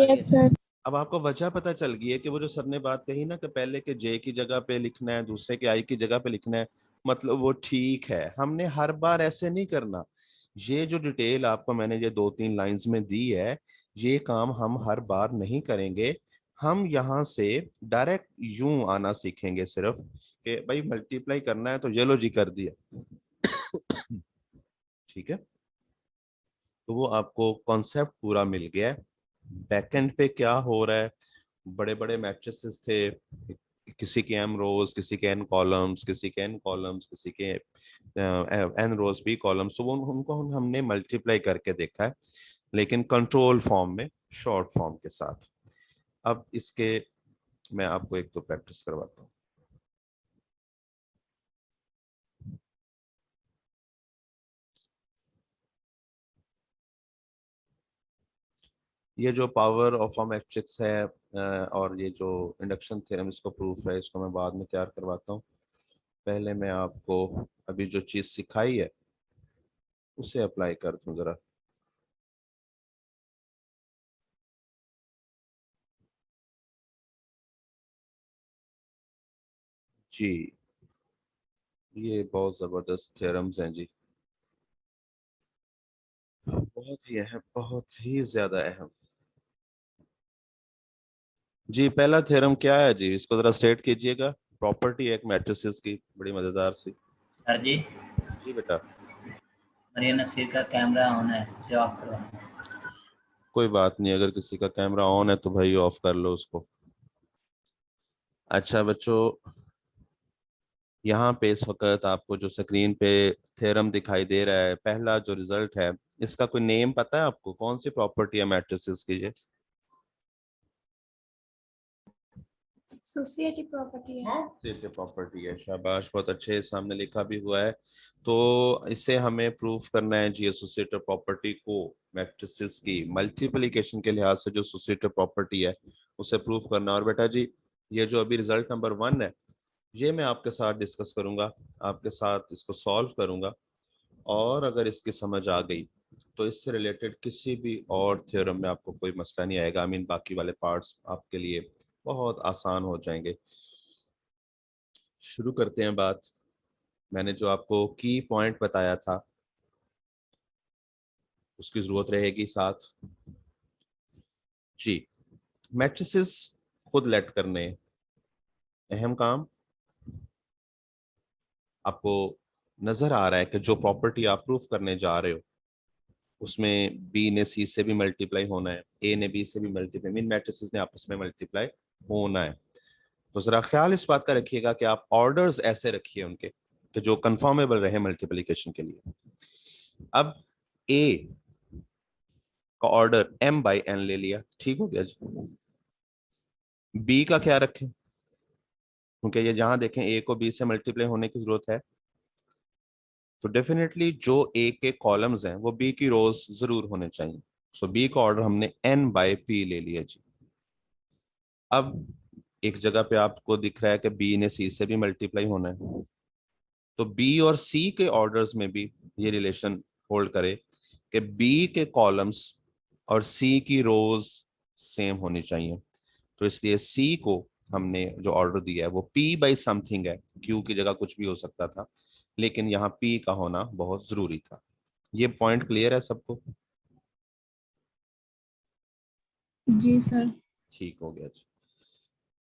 Speaker 3: Yes sir.
Speaker 1: अब आपको वजह पता चल गई है कि वो जो सर ने बात कही ना कि पहले के जे की जगह पे लिखना है, दूसरे के आई की जगह पे लिखना है, मतलब वो ठीक है, हमने हर बार ऐसे नहीं करना। ये जो डिटेल आपको मैंने ये 2-3 लाइंस में दी है, ये काम हम हर बार नहीं करेंगे। हम यहाँ से डायरेक्ट यूं आना सीखेंगे सिर्फ कि भाई मल्टीप्लाई करना है तो ये लो जी कर दिया। ठीक है, तो वो आपको कॉन्सेप्ट पूरा मिल गया है। बैकएंड पे क्या हो रहा है, बड़े बड़े मैट्रिसेस थे, किसी के एम रोज, किसी के एन कॉलम्स, किसी के एन कॉलम्स, किसी के एन रोज बी कॉलम्स, तो वो उनको हमने मल्टीप्लाई करके देखा है, लेकिन कंट्रोल फॉर्म में, शॉर्ट फॉर्म के साथ। अब इसके मैं आपको एक तो प्रैक्टिस करवाता हूँ। ये जो पावर ऑफ अ मैट्रिक्स है और ये जो इंडक्शन थ्योरम इसको प्रूफ है, इसको मैं बाद में तैयार करवाता हूँ। पहले मैं आपको अभी जो चीज सिखाई है उसे अप्लाई कर दूं जरा। जी ये बहुत जबरदस्त थ्योरम्स हैं जी, बहुत ही अहम, बहुत ही ज्यादा अहम। जी पहला थ्योरम क्या है जी, इसको जरा स्टेट कीजिएगा। प्रॉपर्टी एक मैट्रिसेस की, बड़ी मजेदार सी।
Speaker 5: सर जी,
Speaker 1: जी बेटा।
Speaker 5: मरियम नसीर का कैमरा ऑन है, उसे ऑफ करवाएं।
Speaker 1: कोई बात नहीं, अगर किसी का कैमरा ऑन है तो भाई ऑफ कर लो उसको। अच्छा बच्चों, यहाँ पे इस वक्त आपको जो स्क्रीन पे थ्योरम दिखाई दे रहा है, पहला जो रिजल्ट है, इसका कोई नेम पता है आपको, कौन सी प्रॉपर्टी है मैट्रिसेस की? ये
Speaker 2: सोसाइटी प्रॉपर्टी है।
Speaker 1: एसोसिएटिव प्रॉपर्टी है, शाबाश, बहुत अच्छे, सामने लिखा भी हुआ है। तो इसे हमें प्रूफ करना है जी, एसोसिएटिव प्रॉपर्टी को मैट्रिसेस की मल्टीप्लिकेशन के लिहाज से जो एसोसिएटिव प्रॉपर्टी है उसे प्रूफ करना। और बेटा जी ये जो अभी रिजल्ट नंबर 1 है, ये मैं आपके साथ डिस्कस करूंगा, आपके साथ इसको सॉल्व करूंगा, और अगर इसकी समझ आ गई तो इससे रिलेटेड किसी भी और थ्योरम में आपको कोई मसला नहीं आएगा। आई मीन बाकी वाले पार्ट्स आपके लिए बहुत आसान हो जाएंगे। शुरू करते हैं बात। मैंने जो आपको की पॉइंट बताया था उसकी जरूरत रहेगी साथ। जी मैट्रिसेस खुद लेट करने, अहम काम। आपको नजर आ रहा है कि जो प्रॉपर्टी आप प्रूफ करने जा रहे हो उसमें बी ने सी से भी मल्टीप्लाई होना है, ए ने बी से भी मल्टीप्लाई, मीन मैट्रिसेस ने आपस में मल्टीप्लाई होना है। तो जरा ख्याल इस बात का रखिएगा कि आप ऑर्डर्स ऐसे रखिए उनके कि जो कंफर्मेबल रहे मल्टीप्लिकेशन के लिए। अब ए का ऑर्डर m बाई n ले लिया, ठीक हो गया जी। बी का क्या रखें, क्योंकि ये जहां देखें a को b से मल्टीप्लाई होने की जरूरत है, तो डेफिनेटली जो a के कॉलम्स हैं वो b की रोज जरूर होने चाहिए। सो b का ऑर्डर हमने n बाई p ले लिया जी। अब एक जगह पे आपको दिख रहा है कि b ने c से भी मल्टीप्लाई होना है, तो b और c के ऑर्डर्स में भी ये रिलेशन होल्ड करे कि b के कॉलम्स और c की रोज सेम होनी चाहिए। तो इसलिए c को हमने जो ऑर्डर दिया है वो p बाई समथिंग है, q की जगह कुछ भी हो सकता था, लेकिन यहाँ p का होना बहुत जरूरी था। ये पॉइंट क्लियर है सबको?
Speaker 2: जी सर।
Speaker 1: ठीक हो गया जी।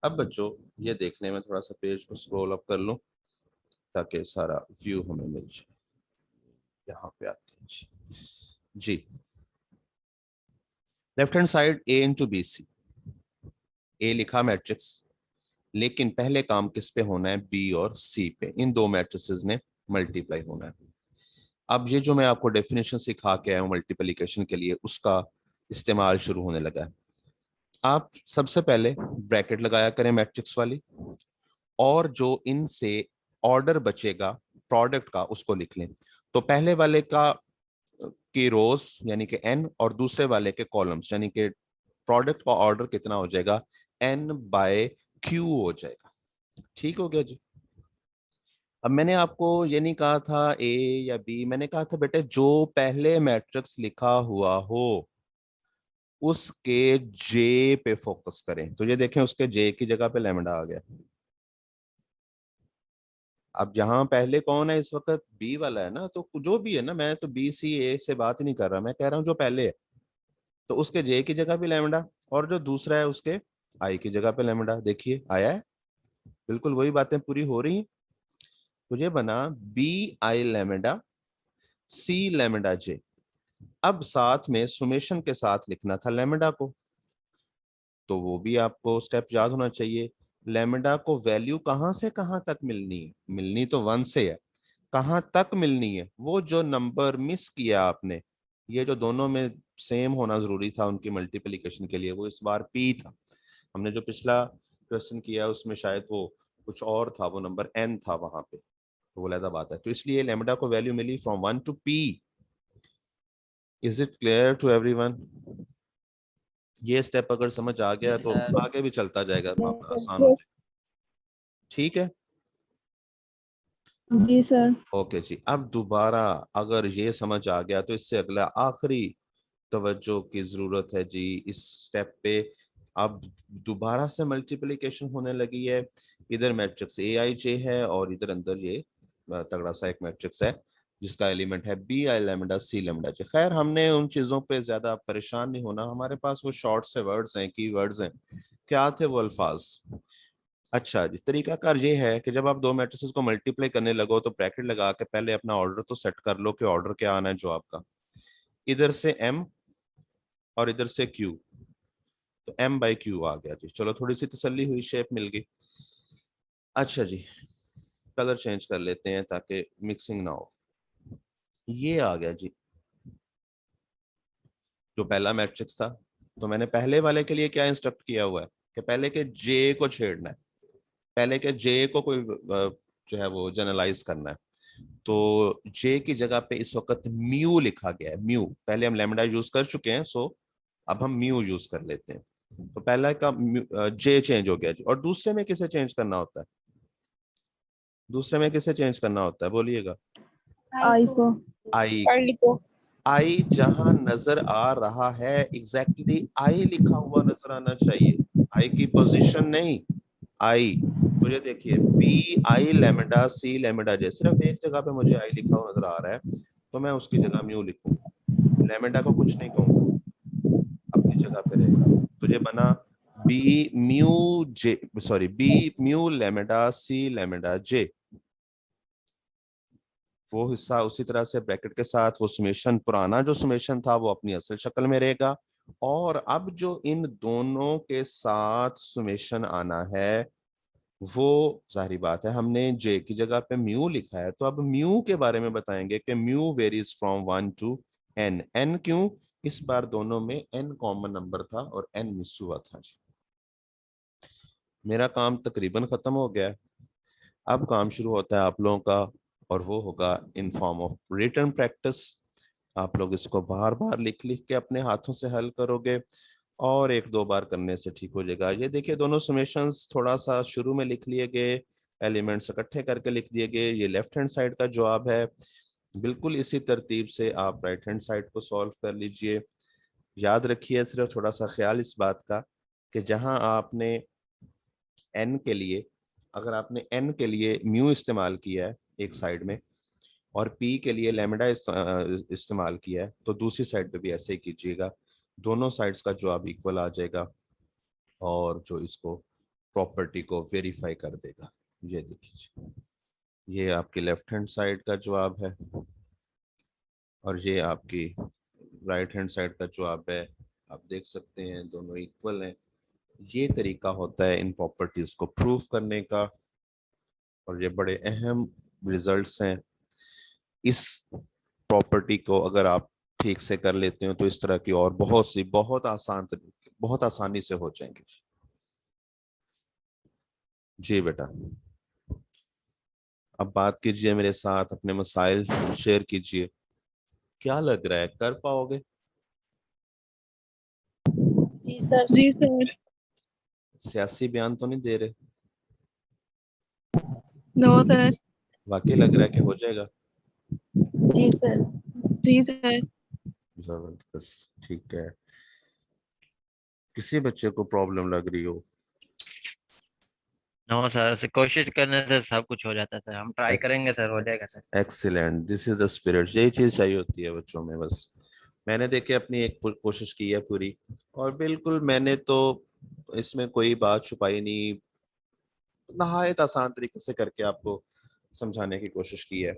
Speaker 1: अब बच्चों ये देखने में थोड़ा सा पेज को स्क्रॉल अप कर लूं ताकि सारा व्यू हमें मिल जाए। यहाँ पे आते हैं जी। जी left hand side a into B C, A लिखा मैट्रिक्स, लेकिन पहले काम किस पे होना है, बी और सी पे, इन दो मैट्रिसेस ने मल्टीप्लाई होना है। अब ये जो मैं आपको डेफिनेशन सिखा के आया हूँ मल्टीप्लिकेशन के लिए, उसका इस्तेमाल शुरू होने लगा है। आप सबसे पहले ब्रैकेट लगाया करें मैट्रिक्स वाली, और जो इनसे ऑर्डर बचेगा प्रोडक्ट का उसको लिख लें। तो पहले वाले का की रोज यानी कि n, और दूसरे वाले के कॉलम्स यानी कि प्रोडक्ट का ऑर्डर कितना हो जाएगा, n/q हो जाएगा। ठीक हो गया जी। अब मैंने आपको ये नहीं कहा था a या b, मैंने कहा था बेटे जो पहले मैट्रिक्स लिखा हुआ हो उसके j पे फोकस करें। तो ये देखें उसके j की जगह पे लैम्डा आ गया। अब जहां पहले कौन है इस वक्त, बी वाला है ना, तो जो भी है ना, मैं तो बी सी ए से बात ही नहीं कर रहा, मैं कह रहा हूं जो पहले है, तो उसके जे की जगह पे लैम्डा, और जो दूसरा है उसके आई की जगह पे लैम्डा। देखिए आया है, बिल्कुल वही बातें पूरी हो रही हैं। तो ये बना B I lambda C lambda J. अब साथ में सुमेशन के साथ लिखना था लैम्डा को, तो वो भी आपको स्टेप याद होना चाहिए। लैम्डा को वैल्यू कहां से कहां तक मिलनी है, मिलनी तो 1 से है, कहां तक मिलनी है, वो जो नंबर मिस किया आपने, ये जो दोनों में सेम होना जरूरी था उनकी मल्टीप्लिकेशन के लिए, वो इस बार p था। हमने जो पिछला क्वेश्चन किया उसमें शायद वो कुछ और था, वो नंबर n था वहां पे, तो वो अलग बात है। तो इसलिए लैम्डा को वैल्यू मिली from 1 to p। Is it clear to everyone? ये स्टेप अगर समझ आ गया तो आगे भी चलता जाएगा, मामला आसान हो जाएगा। ठीक है
Speaker 2: जी सर।
Speaker 1: ओके जी। अब दोबारा अगर ये समझ आ गया तो इससे अगला आखिरी तवज्जो की जरूरत है जी इस स्टेप पे। अब दोबारा से मल्टीप्लिकेशन होने लगी है, इधर मैट्रिक्स ए आई जे है और इधर अंदर ये तगड़ा सा एक मैट्रिक्स है जिसका एलिमेंट है B I lambda C lambda J. खैर हमने उन चीजों पे ज्यादा परेशान नहीं होना, हमारे पास वो शॉर्ट से वर्ड्स हैं, की वर्ड्स हैं। क्या थे वो अल्फाज? अच्छा जी, तरीकाकार ये है कि जब आप दो मैट्रिसेस को मल्टीप्लाई करने लगो तो ब्रैकेट लगा के पहले अपना ऑर्डर तो सेट कर लो कि ऑर्डर क्या आना है जो आपका, इधर से m और इधर से q, तो m/q आ गया जी। चलो थोड़ी सी तसल्ली हुई, शेप मिल गई। अच्छा जी, कलर चेंज कर लेते हैं ताकि मिक्सिंग ना हो। ये आ गया जी जो पहला मैट्रिक्स था। तो मैंने पहले वाले के लिए क्या इंस्ट्रक्ट किया हुआ है कि पहले के जे को छेड़ना है, पहले के जे को कोई जो है वो जनरलाइज करना है। तो जे की जगह पे इस वक्त म्यू लिखा गया है। म्यू, पहले हम लैम्डा यूज कर चुके हैं, सो अब हम म्यू यूज कर लेते हैं। तो पहला का जे चेंज हो गया जी। और दूसरे में किसे चेंज करना होता है? दूसरे में किसे चेंज करना होता है बोलिएगा?
Speaker 2: आई को।
Speaker 1: आई
Speaker 2: अर्ली को।
Speaker 1: आई जहां नजर आ रहा है एग्जैक्टली आई लिखा हुआ नजर आना चाहिए, आई की पोजीशन नहीं, आई। तो ये देखिए B I lambda C lambda J, सिर्फ एक जगह पे मुझे आई लिखा हुआ नजर आ रहा है, तो मैं उसकी जगह म्यू लिखूंगा, लैम्डा को कुछ नहीं कहूंगा, अपनी जगह पे रहेगा। तो ये बना बी म्यू जे, sorry B mu lambda C lambda जे। वो हिस्सा उसी तरह से ब्रैकेट के साथ, वो समेशन पुराना जो समेशन था वो अपनी असल शक्ल में रहेगा। और अब जो इन दोनों के साथ समेशन आना है वो जाहिर बात है हमने जे की जगह पे म्यू लिखा है, तो अब म्यू के बारे में बताएंगे कि mu varies from 1 to n। n क्यों? इस बार दोनों में n कॉमन नंबर था और n मिस हुआ था जी। मेरा काम तकरीबन खत्म हो गया है, अब काम शुरू होता है आप लोगों का, और वो होगा in form of written practice. आप लोग इसको बार बार लिख लिख के अपने हाथों से हल करोगे और एक दो बार करने से ठीक हो जाएगा। ये देखिए दोनों समेशंस थोड़ा सा शुरू में लिख लिए गए, एलिमेंट्स इकट्ठे करके लिख दिए गए। ये लेफ्ट हैंड साइड का जवाब है। बिल्कुल इसी तरतीब से आप राइट हैंड साइड को सॉल्व कर लीजिए। याद रखिए सिर्फ थोड़ा सा ख्याल इस बात का कि जहां आपने n के लिए, अगर आपने n के लिए म्यू इस्तेमाल किया है एक साइड में और p के लिए लैम्डा इस्तेमाल किया है, तो दूसरी साइड पे भी ऐसे ही कीजिएगा, दोनों साइड्स का जवाब इक्वल आ जाएगा और जो इसको प्रॉपर्टी को वेरीफाई कर देगा। ये देखिए ये आपकी लेफ्ट हैंड साइड का जवाब है और ये आपकी राइट हैंड साइड का जवाब है। आप देख सकते हैं दोनों इक्वल हैं। ये तरीका होता है इन प्रॉपर्टीज को प्रूव करने का, और ये बड़े अहम रिजल्ट्स हैं इस प्रॉपर्टी को अगर आप ठीक से कर लेते हो तो इस तरह की और बहुत आसानी से हो जाएंगे। जी बेटा, अब बात कीजिए मेरे साथ, अपने मसाइल शेयर कीजिए। क्या लग रहा है, कर पाओगे?
Speaker 6: जी सर।
Speaker 1: सियासी बयान तो नहीं दे रहे?
Speaker 6: No sir.
Speaker 1: वाकई लग रहा है कि हो जाएगा?
Speaker 6: जी सर।
Speaker 1: जबरदस्त, ठीक है। किसी बच्चे को प्रॉब्लम लग रही हो?
Speaker 7: नो सर, कोशिश करने से सब कुछ हो जाता है सर, हम ट्राई करेंगे सर, हो जाएगा sir.
Speaker 1: Excellent, this is the spirit. यही चीज चाहिए होती है बच्चों में बस। मैंने देखे अपनी एक कोशिश की है पूरी, और बिल्कुल मैंने तो इसमें कोई बात छुपाई नहीं, नहायत आसान तरीके से करके आपको समझाने की कोशिश की है।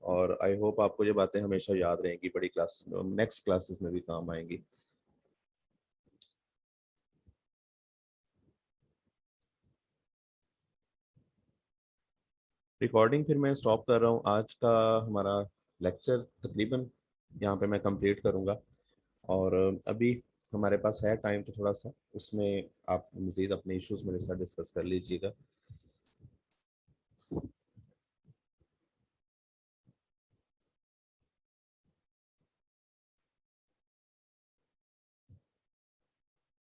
Speaker 1: और आई होप आपको ये बातें हमेशा याद रहेंगी, बड़ी क्लास नेक्स्ट क्लासेस में भी काम आएंगी। रिकॉर्डिंग फिर मैं स्टॉप कर रहा हूँ। आज का हमारा लेक्चर तकरीबन यहाँ पे मैं कंप्लीट करूँगा, और अभी हमारे पास है टाइम तो थोड़ा सा उसमें आप मज़ीद अपने इश्यूज मेरे साथ डिस्कस कर लीजिएगा।